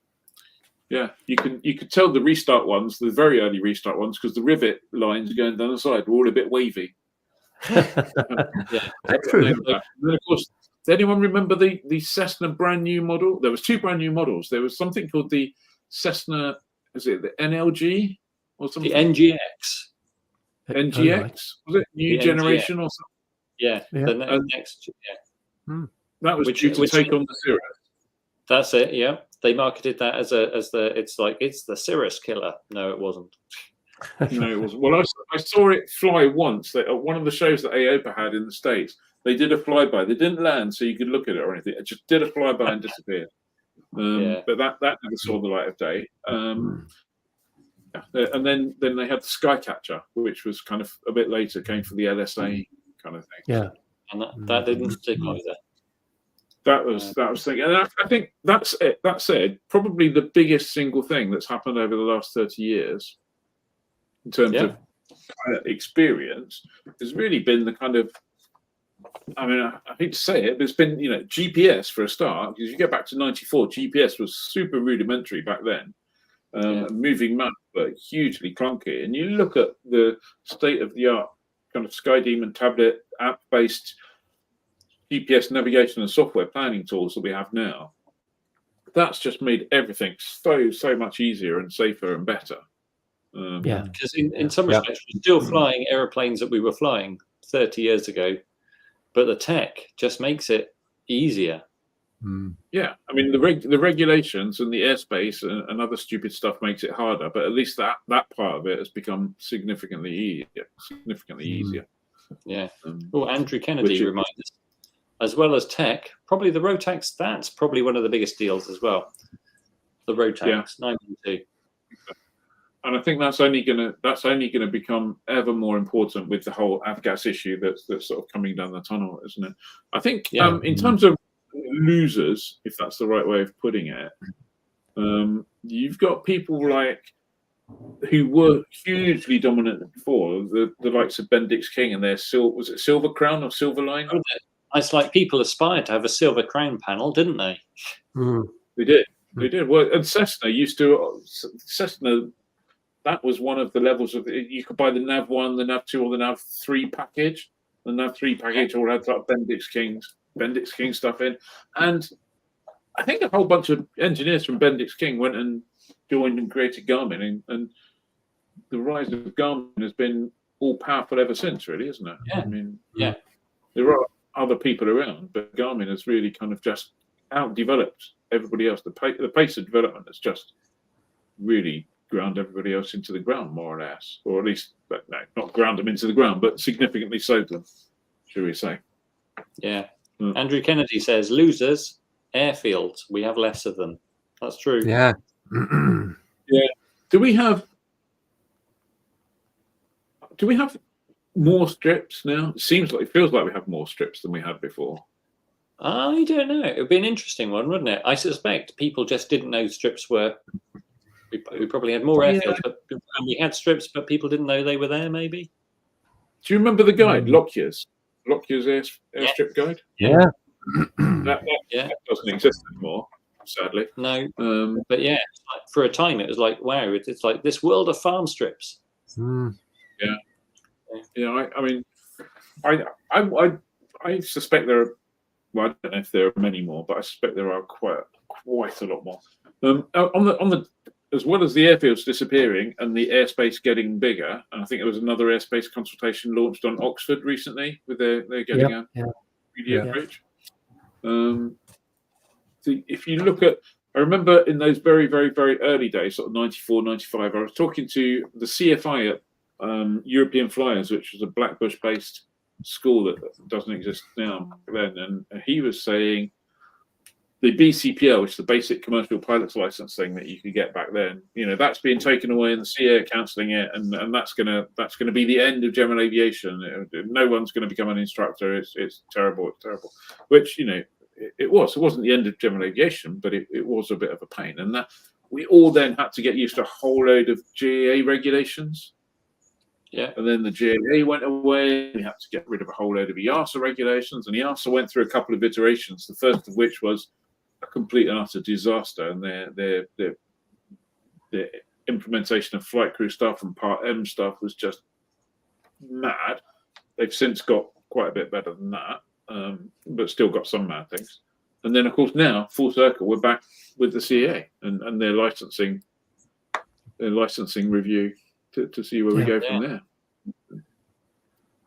Yeah, you could tell the restart ones, the very early restart ones, because the rivet lines going down the side were all a bit wavy. That's true. And then, of course, does anyone remember the Cessna brand new model? There was 2 brand new models. There was something called the Cessna, is it the NLG or something? The NGX. NGX? Was it new generation or something? Yeah, the next. That was due to take on the Cirrus. That's it. Yeah, they marketed that as it's the Cirrus killer. No, it wasn't. No, it wasn't. Well, I saw it fly once at one of the shows that AOPA had in the States. They did a flyby. They didn't land, so you could look at it or anything. It just did a flyby and disappeared. But that never saw the light of day. And then they had the Skycatcher, which was kind of a bit later, came for the LSA kind of thing. Yeah, and that didn't stick either. That was thinking, and I think that's it. That said, probably the biggest single thing that's happened over the last 30 years in terms of experience has really been the kind of, I mean, I hate to say it, but it's been, GPS for a start, because you get back to 94, GPS was super rudimentary back then. Moving maps were hugely clunky. And you look at the state-of-the-art kind of SkyDemon tablet app-based GPS navigation and software planning tools that we have now. That's just made everything so much easier and safer and better. Because in some respects, we're still flying aeroplanes that we were flying 30 years ago, but the tech just makes it easier. Yeah, I mean the regulations and the airspace and other stupid stuff makes it harder, but at least that part of it has become significantly easier. Yeah. Andrew Kennedy reminds us, as well as tech, probably the Rotax. That's probably one of the biggest deals as well. The Rotax 912. And I think that's only gonna become ever more important with the whole avgas issue that's sort of coming down the tunnel, isn't it? I think in terms of losers, if that's the right way of putting it, you've got people like who were hugely dominant before, the likes of Bendix King and their was it Silver Crown or Silver Line? It's like people aspired to have a Silver Crown panel, didn't they? They did. Well, and Cessna that was one of the levels of you could buy the Nav 1, the Nav 2, or the Nav 3 package. The Nav 3 package all had like Bendix King stuff in, and I think a whole bunch of engineers from Bendix King went and joined and created Garmin, and the rise of Garmin has been all powerful ever since, really, isn't it? Yeah. I mean, there are other people around, but Garmin has really kind of just out-developed everybody else. The pace of development has just really ground everybody else into the ground, more or less, or at least, not ground them into the ground, but significantly so them, should we say? Yeah. Andrew Kennedy says, losers, airfields, we have less of them. That's true. Yeah. Yeah. Do we have more strips now? It feels like we have more strips than we had before. I don't know. It would be an interesting one, wouldn't it? I suspect people just didn't know strips were. We probably had more airfields, and we had strips, but people didn't know they were there. Maybe. Do you remember the guide, Lockyer's airstrip guide? Yeah. That doesn't exist anymore, sadly. No. But yeah, for a time it was like, wow, it's like this world of farm strips. Yeah. I mean, I suspect there are. Well, I don't know if there are many more, but I suspect there are quite a lot more. On the as well as the airfields disappearing and the airspace getting bigger, and I think there was another airspace consultation launched on Oxford recently with they're getting a 3D bridge. If you look at, I remember in those very, very, very early days, sort of 94, 95, I was talking to the CFI at European Flyers, which was a Blackbush-based school that doesn't exist now then, and he was saying the BCPL, which is the basic commercial pilot's license thing that you could get back then, that's being taken away and the CAA are cancelling it, and that's gonna be the end of general aviation. No one's going to become an instructor. It's terrible. Which it wasn't the end of general aviation, but it was a bit of a pain. And that we all then had to get used to a whole load of GAA regulations. Yeah. And then the GAA went away. We had to get rid of a whole load of EASA regulations, and EASA went through a couple of iterations. The first of which was a complete and utter disaster, and their implementation of flight crew stuff and Part M stuff was just mad. They've since got quite a bit better than that, but still got some mad things. And then, of course, now full circle, we're back with the CA and their licensing review to see where we go from there.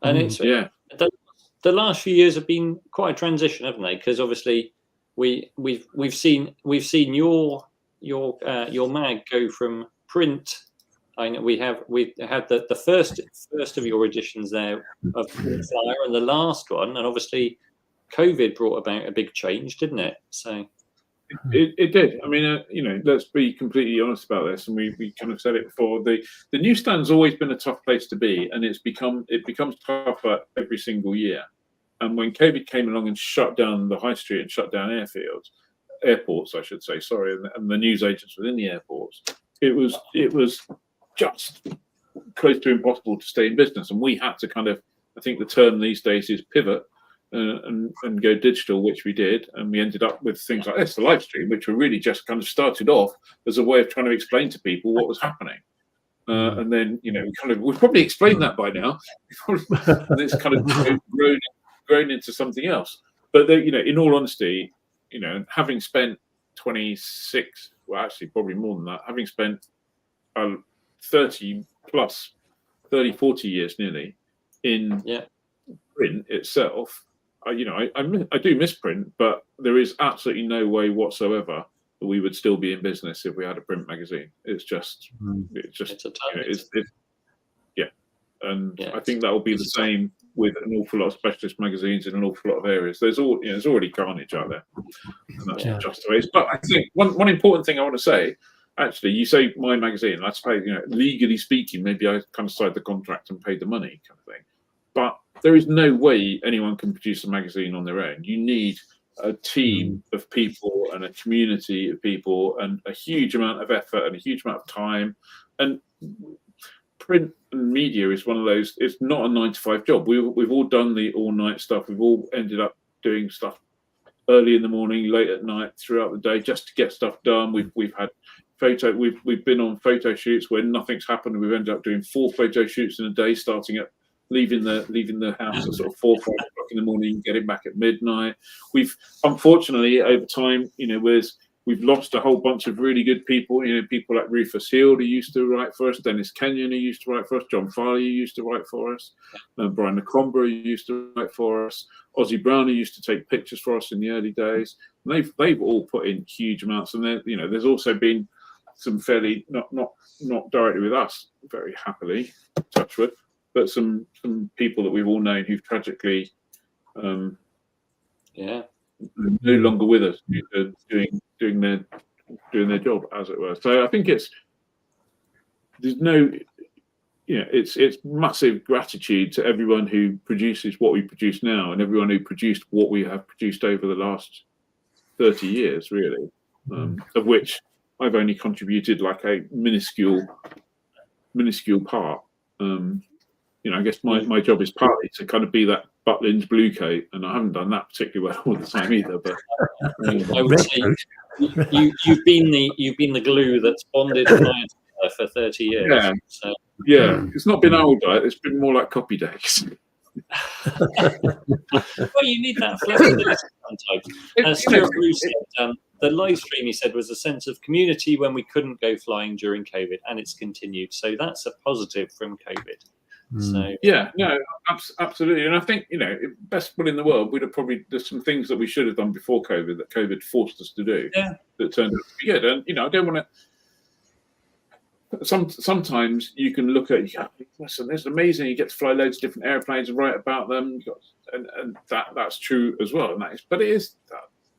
And it's the last few years have been quite a transition, haven't they? Because obviously we've seen your mag go from print. I know we had the first of your editions there of Flyer, and the last one, and obviously COVID brought about a big change, didn't it? So it did. I mean, let's be completely honest about this, and we kind of said it before. The newsstand's always been a tough place to be, and it becomes tougher every single year. And when COVID came along and shut down the high street and shut down airports, I should say, sorry, and the news agents within the airports, it was just close to impossible to stay in business, and we had to kind of, I think the term these days is pivot and go digital, which we did, and we ended up with things like this, the live stream, which were really just kind of started off as a way of trying to explain to people what was happening, and then we've probably explained that by now, and it's kind of grown into something else. But in all honesty, having spent 26, well, actually probably more than that, having spent 30, 40 years nearly in print itself, I do miss print, but there is absolutely no way whatsoever that we would still be in business if we had a print magazine. It's just, I think that will be the same with an awful lot of specialist magazines in an awful lot of areas. There's already carnage out there, and that's not just the way it is. But I think one important thing I want to say, actually, you say my magazine, I suppose, legally speaking, maybe I kind of signed the contract and paid the money kind of thing. But there is no way anyone can produce a magazine on their own. You need a team of people and a community of people and a huge amount of effort and a huge amount of time. And print and media is one of those, it's not a 9-to-5 job. We've all done the all-night stuff. We've all ended up doing stuff early in the morning, late at night, throughout the day, just to get stuff done. We've had we've been on photo shoots where nothing's happened. We've ended up doing 4 photo shoots in a day, starting at leaving the house at sort of 4 or 5 o'clock in the morning, getting back at midnight. We've unfortunately over time, we've lost a whole bunch of really good people. People like Rufus Hill, who used to write for us, Dennis Kenyon, who used to write for us, John Farley, who used to write for us, Brian Nicomber, who used to write for us, Ozzie Brown, who used to take pictures for us in the early days. And they've all put in huge amounts, and there's also been some fairly not directly with us, very happily, touch wood, but some people that we've all known who've tragically no longer with us, doing their job, as it were. So I think it's massive gratitude to everyone who produces what we produce now, and everyone who produced what we have produced over the last 30 years, really, of which I've only contributed like a minuscule part. I guess my job is partly to kind of be that Butlins blue coat, and I haven't done that particularly well all the time either. But I would say you've been the glue that's bonded Flyer for 30 years. Yeah, so. It's not been old diet; it's been more like copy days. Well, you need that flexibility sometimes. Stuart Bruce said, the live stream, he said, was a sense of community when we couldn't go flying during COVID, and it's continued. So that's a positive from COVID. So absolutely. And I think best will in the world, there's some things that we should have done before COVID that COVID forced us to do that turned out to be good. And I don't want to. Sometimes you can look at, listen, it's amazing. You get to fly loads of different airplanes and write about them, and that's true as well. But it is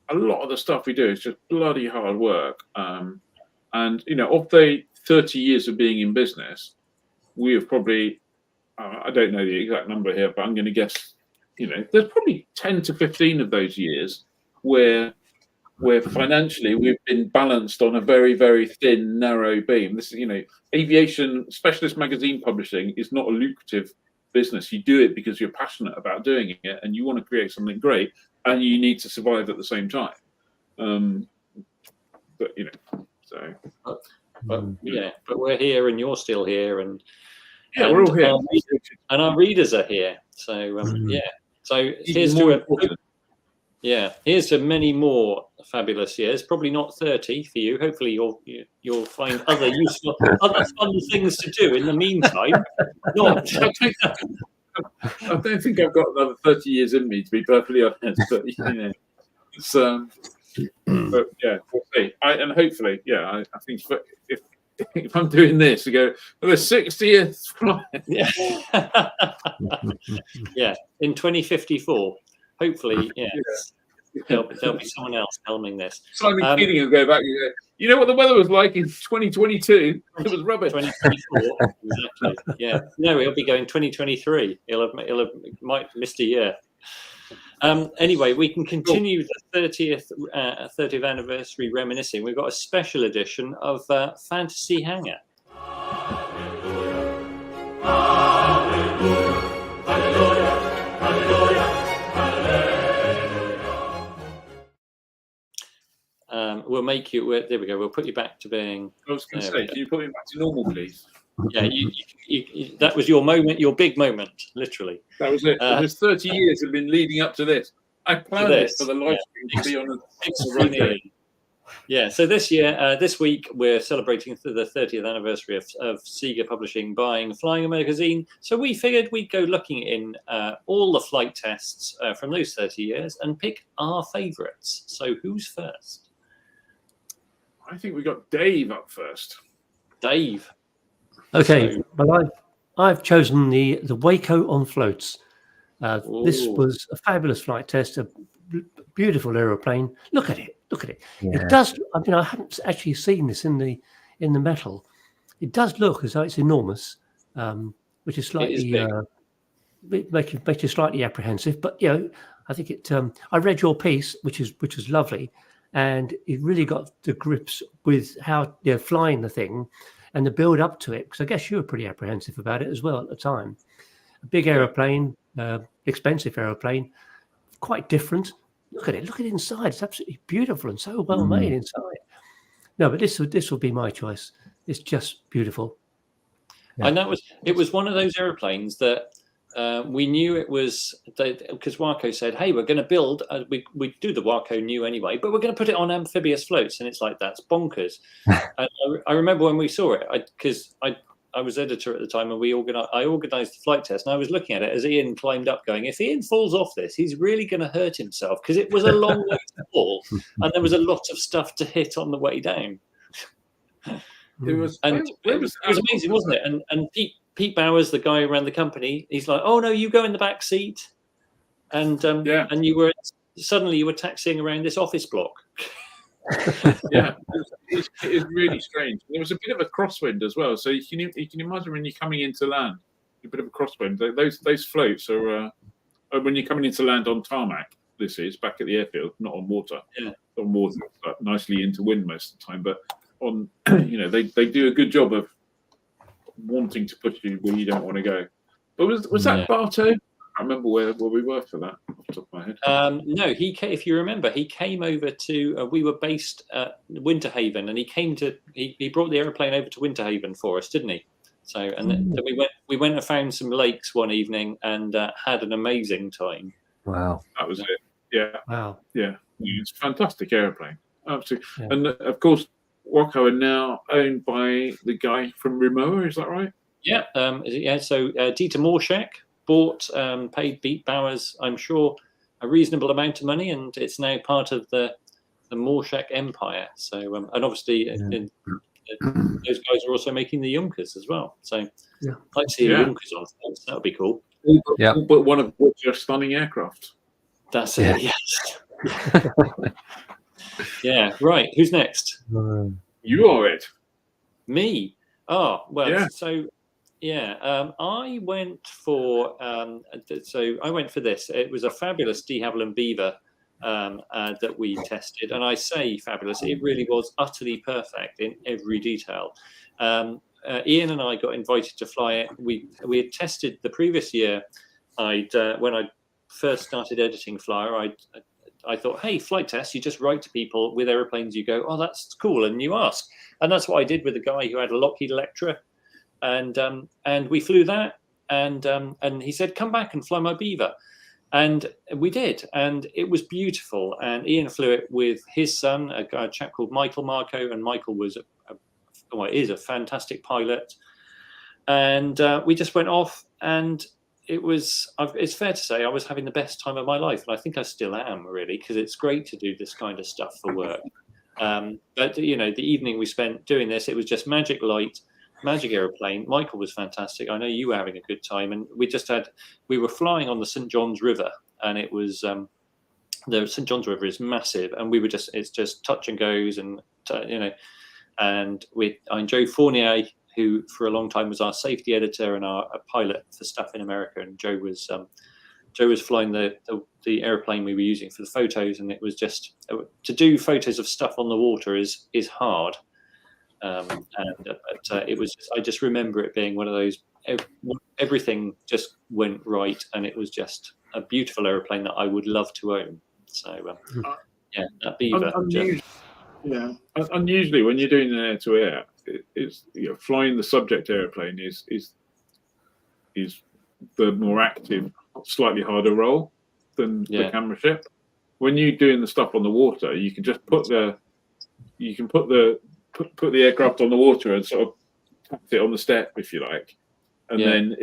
a lot of the stuff we do is just bloody hard work. And of the 30 years of being in business, we have probably. I don't know the exact number here, but I'm going to guess, there's probably 10 to 15 of those years where where financially we've been balanced on a very, very thin, narrow beam. This is, aviation specialist magazine publishing is not a lucrative business. You do it because you're passionate about doing it and you want to create something great, and you need to survive at the same time. But we're here and you're still here, and we're all here, and our readers are here. So So here's to many more fabulous years. Probably not 30 for you. Hopefully you'll find other useful, other fun things to do in the meantime. I don't think I've got another 30 years in me, to be perfectly honest. But it's but yeah, we'll see. And hopefully, I think if I'm doing this, we go for the 60th flight. In 2054. Hopefully, there'll be someone else helming this. Simon Keating will go back and go, you know what the weather was like in 2022? It was rubbish. 2024, exactly. Yeah. No, he'll be going 2023. He'll have might missed a year. Anyway, we can continue the 30th anniversary reminiscing. We've got a special edition of Fantasy Hangar. We'll make you. There we go. We'll put you back to being. I was going to say, can you put me back to normal, please? Yeah, you, that was your moment, your big moment, literally. That was it. There's 30 years have been leading up to this. I planned it for the live stream to be on a runway. Yeah, so this week, we're celebrating the 30th anniversary of Sega Publishing buying Flying a magazine. So we figured we'd go looking in all the flight tests from those 30 years and pick our favourites. So who's first? I think we got Dave up first. Dave. Okay, well, I've chosen the Waco on floats. This was a fabulous flight test, a beautiful aeroplane. Look at it. Yeah. It does. I mean, I haven't actually seen this in the metal. It does look as though it's enormous, which is slightly makes you slightly apprehensive. But I think it. I read your piece, which was lovely, and it really got the grips with how flying the thing and the build up to it. Because I guess you were pretty apprehensive about it as well at the time. A big aeroplane, expensive aeroplane, quite different. Look at it inside. It's absolutely beautiful and so well made inside. No, but this will be my choice. It's just beautiful. Yeah. And it was one of those airplanes that we knew it was, because Waco said, hey, we're going to build, we do the Waco new anyway, but we're going to put it on amphibious floats. And it's like, that's bonkers. And I remember when we saw it, because I was editor at the time, and I organised the flight test, and I was looking at it as Ian climbed up going, if Ian falls off this, he's really going to hurt himself, because it was a long way to fall, and there was a lot of stuff to hit on the way down. It was amazing, wasn't it? And Pete Bowers, the guy who ran the company, he's like, oh no, you go in the back seat, and and you were taxiing around this office block. Yeah, it was really strange. There was a bit of a crosswind as well, so you can imagine when you're coming into land, a bit of a crosswind. Those floats are when you're coming into land on tarmac. This is back at the airfield, not on water. Yeah, on water, but nicely into wind most of the time. But on, they do a good job of wanting to push you where you don't want to go. But was that Bartow? I remember where we were for that off the top of my head. No, if you remember, he came over to. We were based at Winter Haven, and he brought the airplane over to Winter Haven for us, didn't he? So, and then we went and found some lakes one evening and had an amazing time. Wow, that was it. Yeah. Wow. Yeah, it's a fantastic airplane, absolutely. Yeah. And of course, Waco are now owned by the guy from Rimowa. Is that right? Yeah. So Dieter Morschek paid Pete Bowers, I'm sure, a reasonable amount of money, and it's now part of the Morschek empire. So, and obviously, those guys are also making the Junkers as well. So, I'd like to see the Junkers on things. That would be cool. Yeah, but one of which are stunning aircraft. That's it. Yes. Yeah. Right. Who's next? You are it. Me. Oh well. Yeah. So. Yeah, I went for this. It was a fabulous de Havilland Beaver that we tested, and I say fabulous. It really was utterly perfect in every detail. Ian and I got invited to fly it. We had tested the previous year. When I first started editing Flyer, I thought, hey, flight test, you just write to people with aeroplanes, you go, oh, that's cool, and you ask. And that's what I did with the guy who had a Lockheed Electra, and we flew that, and he said, come back and fly my Beaver. And we did, and it was beautiful. And Ian flew it with his son, a chap called Michael Marco, and Michael was is a fantastic pilot. And we just went off, and it's fair to say I was having the best time of my life, and I think I still am, really, because it's great to do this kind of stuff for work. But the evening we spent doing this, it was just magic light, magic aeroplane. Michael was fantastic. I know you were having a good time, and we were flying on the St. John's River, and it was the St. John's River is massive, and it's just touch and goes, and and Joe Fournier, who for a long time was our safety editor and our pilot for stuff in America, and Joe was flying the airplane we were using for the photos, and it was just to do photos of stuff on the water is hard, it was I just remember it being one of those, everything just went right, and it was just a beautiful airplane that I would love to own. So that Beaver. Unusually when you're doing an air-to-air, it's flying the subject airplane is the more active, slightly harder role than the camera ship. When you're doing the stuff on the water, you can just put the aircraft on the water and sort of tap it on the step, if you like, and then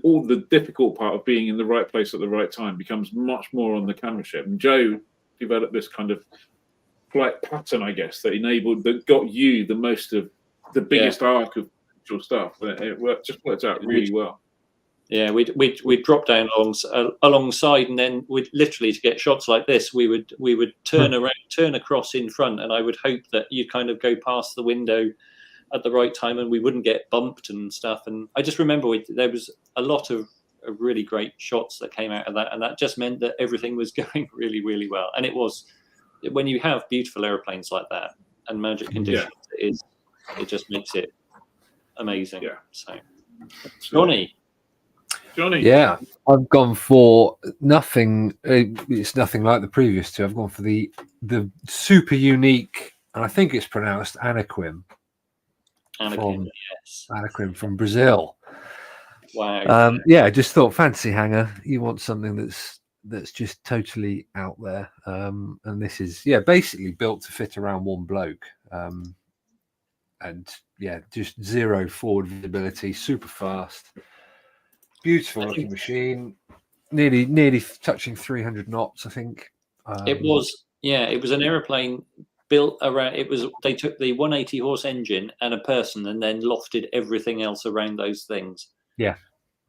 all the difficult part of being in the right place at the right time becomes much more on the camera ship. And Joe developed this kind of flight pattern, I guess, that got you the most of the biggest arc of actual stuff. It worked out really well. Yeah, we'd drop down alongside, and then we'd literally, to get shots like this, we would turn across in front, and I would hope that you'd kind of go past the window at the right time, and we wouldn't get bumped and stuff. And I just remember there was a lot of really great shots that came out of that, and that just meant that everything was going really, really well. And it was, when you have beautiful airplanes like that and magic conditions, it just makes it amazing. Yeah. So, Johnny. Yeah, I've gone for nothing. It's nothing like the previous two. I've gone for the super unique, and I think it's pronounced Anaquim. Anaquim from Brazil. Wow. I just thought fancy hangar. You want something that's just totally out there, and this is basically built to fit around one bloke, and just zero forward visibility, super fast. Beautiful looking machine, nearly touching 300 knots, I think. It was an aeroplane built around. They took the 180 horse engine and a person, and then lofted everything else around those things. Yeah.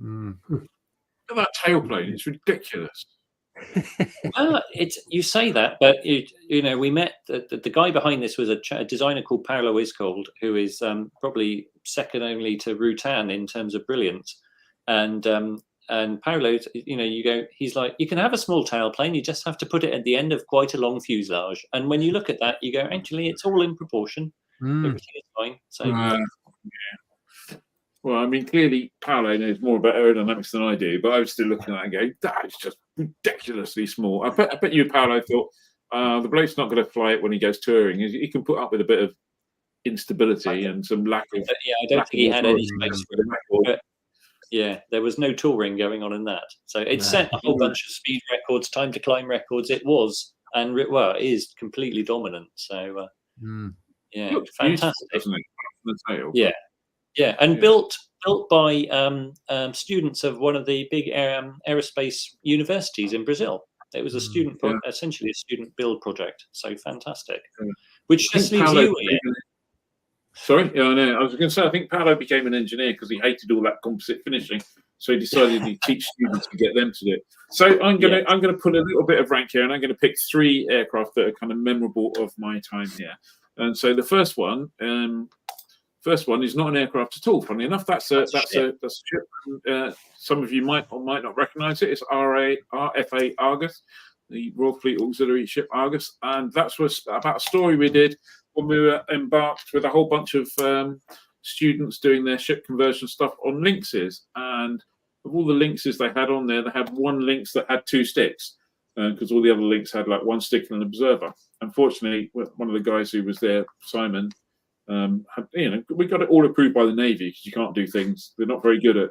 Look at that tailplane; it's ridiculous. You say that, but we met the guy behind this was a designer called Paolo Iscold, who is probably second only to Rutan in terms of brilliance. And Paolo, he's like, you can have a small tailplane, you just have to put it at the end of quite a long fuselage. And when you look at that, you go, actually, it's all in proportion. Everything is fine. So, well, I mean, clearly Paolo knows more about aerodynamics than I do, but I was still looking at it and going, that is just ridiculously small. I bet you Paolo thought, the bloke's not going to fly it when he goes touring. He can put up with a bit of instability and some lack of... I don't think he had any space for it. Yeah, there was no touring going on in that. So it set a whole bunch of speed records, time to climb records. It was, and it is completely dominant. So, fantastic. And built by students of one of the big aerospace universities in Brazil. It was a essentially a student build project. So fantastic. Which just leaves you here. Sorry, I know. I was going to say, I think Paolo became an engineer because he hated all that composite finishing, so he decided he'd teach students to get them to do it. So I'm going to put a little bit of rank here, and I'm going to pick 3 aircraft that are kind of memorable of my time here. And so the first one is not an aircraft at all. Funny enough, that's a ship. Some of you might or might not recognise it. It's RFA Argus. the Royal Fleet Auxiliary ship Argus, and that was about a story we did when we were embarked with a whole bunch of students doing their ship conversion stuff on Lynxes. And of all the Lynxes they had on there, they had one Lynx that had 2 sticks, because all the other Lynx had like 1 stick and an observer. Unfortunately, one of the guys who was there, Simon, we got it all approved by the Navy, because you can't do things. They're not very good at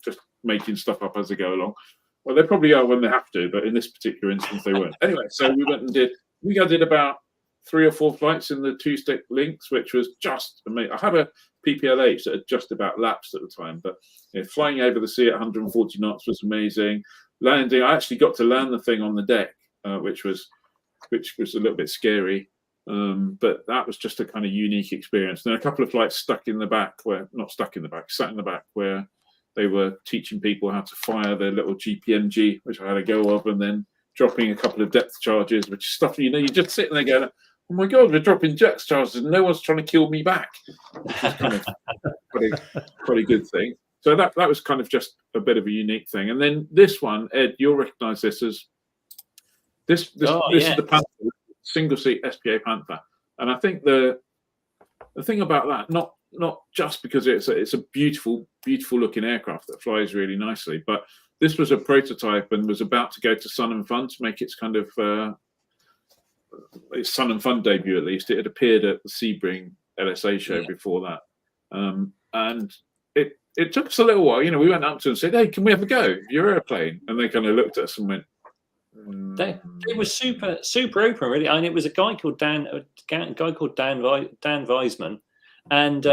just making stuff up as they go along. Well, they probably are when they have to, but in this particular instance, they weren't. Anyway, so we went and did about 3 or 4 flights in the 2-stick Lynx, which was just amazing. I had a PPLH that had just about lapsed at the time, but flying over the sea at 140 knots was amazing. Landing, I actually got to land the thing on the deck, which was a little bit scary, but that was just a kind of unique experience. Then a couple of flights sat in the back where they were teaching people how to fire their little GPMG, which I had a go of, and then dropping a couple of depth charges, which is stuff, you're just sitting there going, oh my God, we're dropping depth charges and no one's trying to kill me back, which is kind of quite a good thing. So that was kind of just a bit of a unique thing. And then this one, Ed, you'll recognize this as this is the Panther, single seat SPA Panther. And I think the thing about that, not just because it's a beautiful looking aircraft that flies really nicely, but this was a prototype and was about to go to Sun and Fun to make its kind of its Sun and Fun debut. At least it had appeared at the Sebring LSA show before that, and it took us a little while. We went up to them and said, "Hey, can we have a go of your airplane?" And they kind of looked at us and went. It was super open, really. And it was a guy called Dan Weisman. And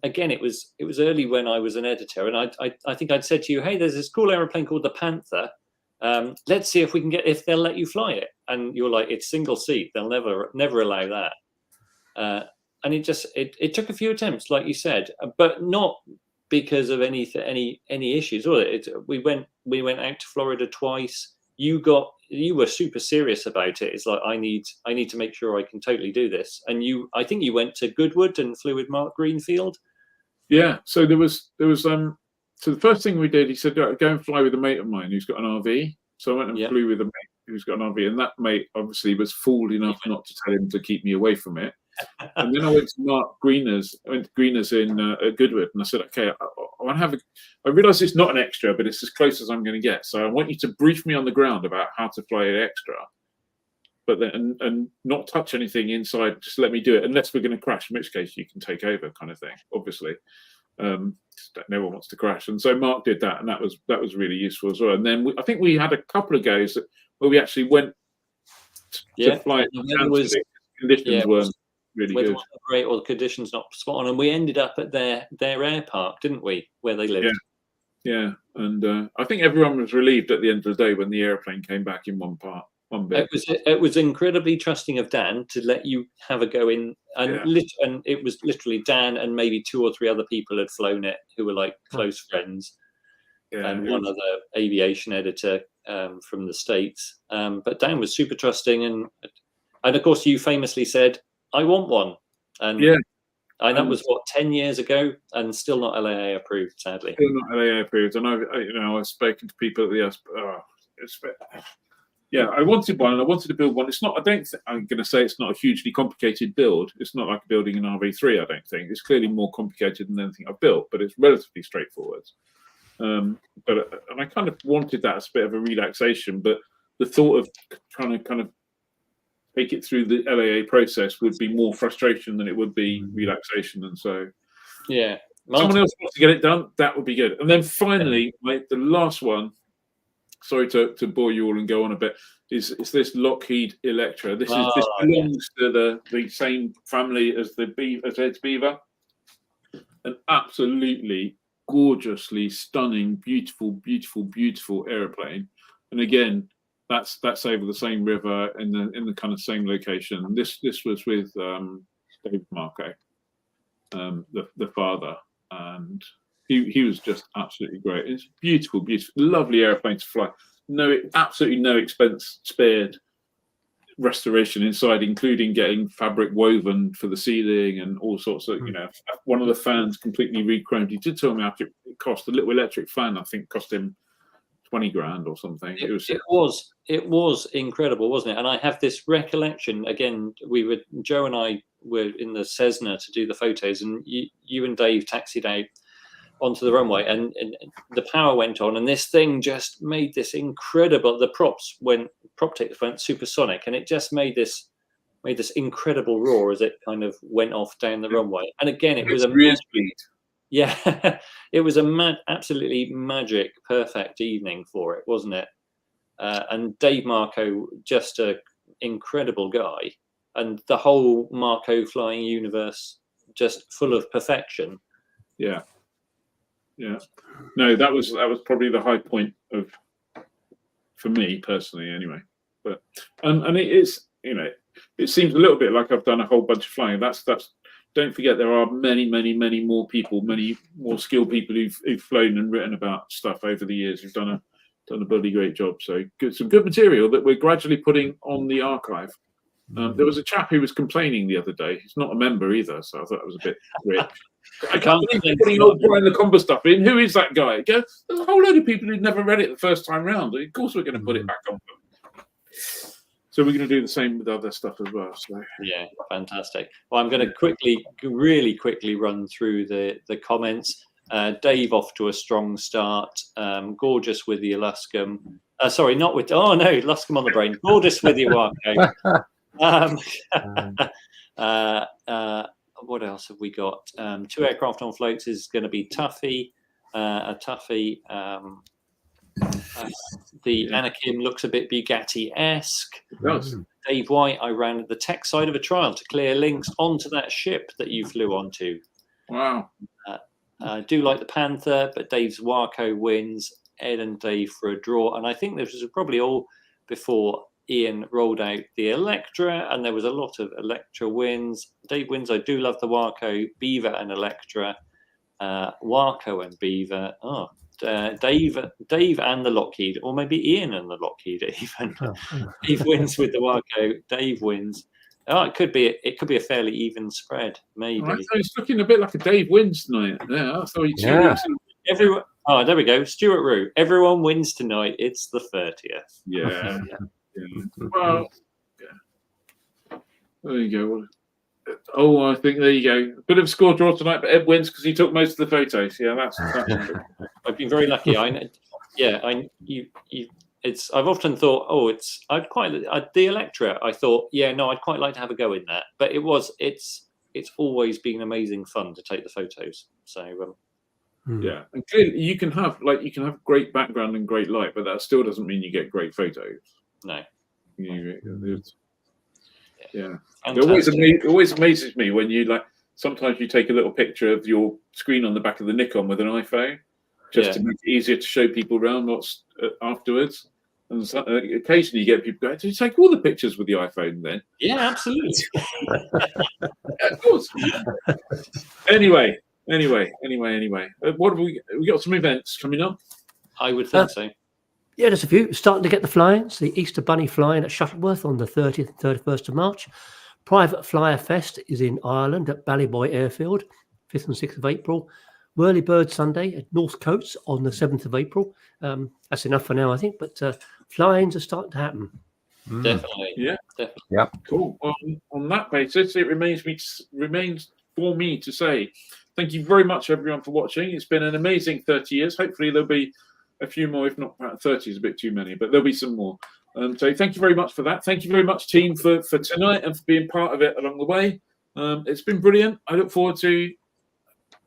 again, it was early when I was an editor, and I think I'd said to you, hey, there's this cool aeroplane called the Panther. Let's see if they'll let you fly it. And you're like, it's single seat. They'll never allow that. And it took a few attempts, like you said, but not because of any issues. We went out to Florida twice. You were super serious about it. It's like, I need to make sure I can totally do this. And I think you went to Goodwood and flew with Mark Greenfield. Yeah. So there was so the first thing we did, he said, go and fly with a mate of mine who's got an RV. So I went and flew with a mate who's got an RV, and that mate obviously was fooled enough not to tell him to keep me away from it. And then I went to Mark Greener's. I went to Greener's in Goodwood, and I said, okay, I want to have I realise it's not an extra, but it's as close as I'm going to get. So I want you to brief me on the ground about how to fly an extra, but then and not touch anything inside. Just let me do it, unless we're going to crash, in which case you can take over, kind of thing. Obviously, no one wants to crash, and so Mark did that, and that was really useful as well. And then I think we had a couple of goes where we actually went to fly. Conditions weren't really good. Great, or the conditions not spot on, and we ended up at their air park, didn't we, where they lived? Yeah. And I think everyone was relieved at the end of the day when the airplane came back in one bit. It was incredibly trusting of Dan to let you have a go in, and it was literally Dan and maybe 2 or 3 other people had flown it who were like close friends, and one other aviation editor from the States. But Dan was super trusting, and of course you famously said, I want one. And that was 10 years ago, and still not LAA approved, sadly. Still not LAA approved. And I've spoken to people at the I wanted one, and I wanted to build one. It's not. I'm going to say it's not a hugely complicated build. It's not like building an RV3. I don't think it's clearly more complicated than anything I've built, but it's relatively straightforward. And I kind of wanted that as a bit of a relaxation, but the thought of trying to kind of take it through the LAA process would be more frustration than it would be relaxation. And so, someone else wants to get it done, that would be good. And then finally, the last one, sorry to bore you all and go on a bit, is this Lockheed Electra. This belongs to the same family as Ed's Beaver. An absolutely gorgeously stunning, beautiful airplane. And again, that's over the same river in the kind of same location. And this was with David Marco, the father, and he was just absolutely great. It's beautiful, lovely airplane to fly. Absolutely no expense spared. Restoration inside, including getting fabric woven for the ceiling and all sorts of, one of the fans completely re-chromed. He did tell me after it cost a little electric fan, I think cost him 20 grand or something. It was incredible, wasn't it? And I have this recollection again. Joe and I were in the Cessna to do the photos, and you and Dave taxied out onto the runway, and the power went on, and this thing just made this incredible. The prop tips went supersonic, and it just made this incredible roar as it kind of went off down the runway. And again, it was a real speed. Yeah, it was absolutely magic, perfect evening for it, wasn't it? And Dave Marco, just an incredible guy, and the whole Marco flying universe just full of perfection. Yeah. No, that was probably the high point for me personally, anyway. But and it is, it seems a little bit like I've done a whole bunch of flying. That's. Don't forget, there are many more people, many more skilled people who've flown and written about stuff over the years. Who've done a bloody great job. So some good material that we're gradually putting on the archive. There was a chap who was complaining the other day. He's not a member either, so I thought that was a bit weird. I can't believe putting old Brian the Combo stuff in. Who is that guy? There's a whole load of people who'd never read it the first time round. Of course, we're going to put it back on. So we're going to do the same with other stuff as well. So yeah, fantastic. Well, I'm going to really quickly run through the comments. Dave off to a strong start. Gorgeous with the Luscombe. Sorry, not with. Oh no, Luscombe on the brain. Gorgeous with the Waco. What else have we got? 2 aircraft on floats is going to be Tuffy. A Tuffy. The Anakim looks a bit Bugatti-esque. It does. Dave White, I ran the tech side of a trial to clear links onto that ship that you flew onto. Wow. I do like the Panther, but Dave's Waco wins. Ed and Dave for a draw. And I think this was probably all before Ian rolled out the Electra, and there was a lot of Electra wins. Dave wins. I do love the Waco, Beaver and Electra. Waco and Beaver. Oh, Dave and the Lockheed, or maybe Ian and the Lockheed even. Dave wins with the Waco. Dave wins. Oh, it could be a fairly even spread, maybe. Oh, it's looking a bit like a Dave wins tonight. Yeah, I thought he everyone. Oh, there we go. Stuart Rue. Everyone wins tonight. It's the 30th. Yeah. Well, yeah. There you go. Oh, I think there you go. A bit of a score draw tonight, but Ed wins because he took most of the photos. Yeah, that's I've been very lucky. I've often thought, the Electra. I thought, I'd quite like to have a go in that. But it's always been amazing fun to take the photos. So yeah, and clearly you can have great background and great light, but that still doesn't mean you get great photos. No. Yeah. It always amazes me when you sometimes you take a little picture of your screen on the back of the Nikon with an iPhone just to make it easier to show people around what's afterwards. And so, occasionally you get people going, "Do you take all the pictures with the iPhone then?" Yeah, absolutely. Yeah, of course. Anyway. What have we got? Some events coming up. I would think so. Yeah, there's a few. Starting to get the flying. So the Easter Bunny flying at Shuttleworth on the 30th and 31st of March. Private Flyer Fest is in Ireland at Ballyboy Airfield, 5th and 6th of April. Whirly Bird Sunday at North Coats on the 7th of April. That's enough for now, I think, but flyings are starting to happen. Definitely. Yeah. Definitely. Yeah. Cool. On that basis, it remains for me to say thank you very much, everyone, for watching. It's been an amazing 30 years. Hopefully there'll be a few more, if not 30 is a bit too many, but there'll be some more. So thank you very much for that. Thank you very much, team, for tonight and for being part of it along the way. It's been brilliant. I look forward to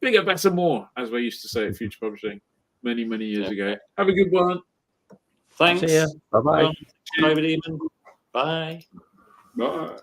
bigger, better, more, as we used to say at Future Publishing many years ago. Have a good one. Thanks. See ya. Bye-bye. Bye. Bye. Bye.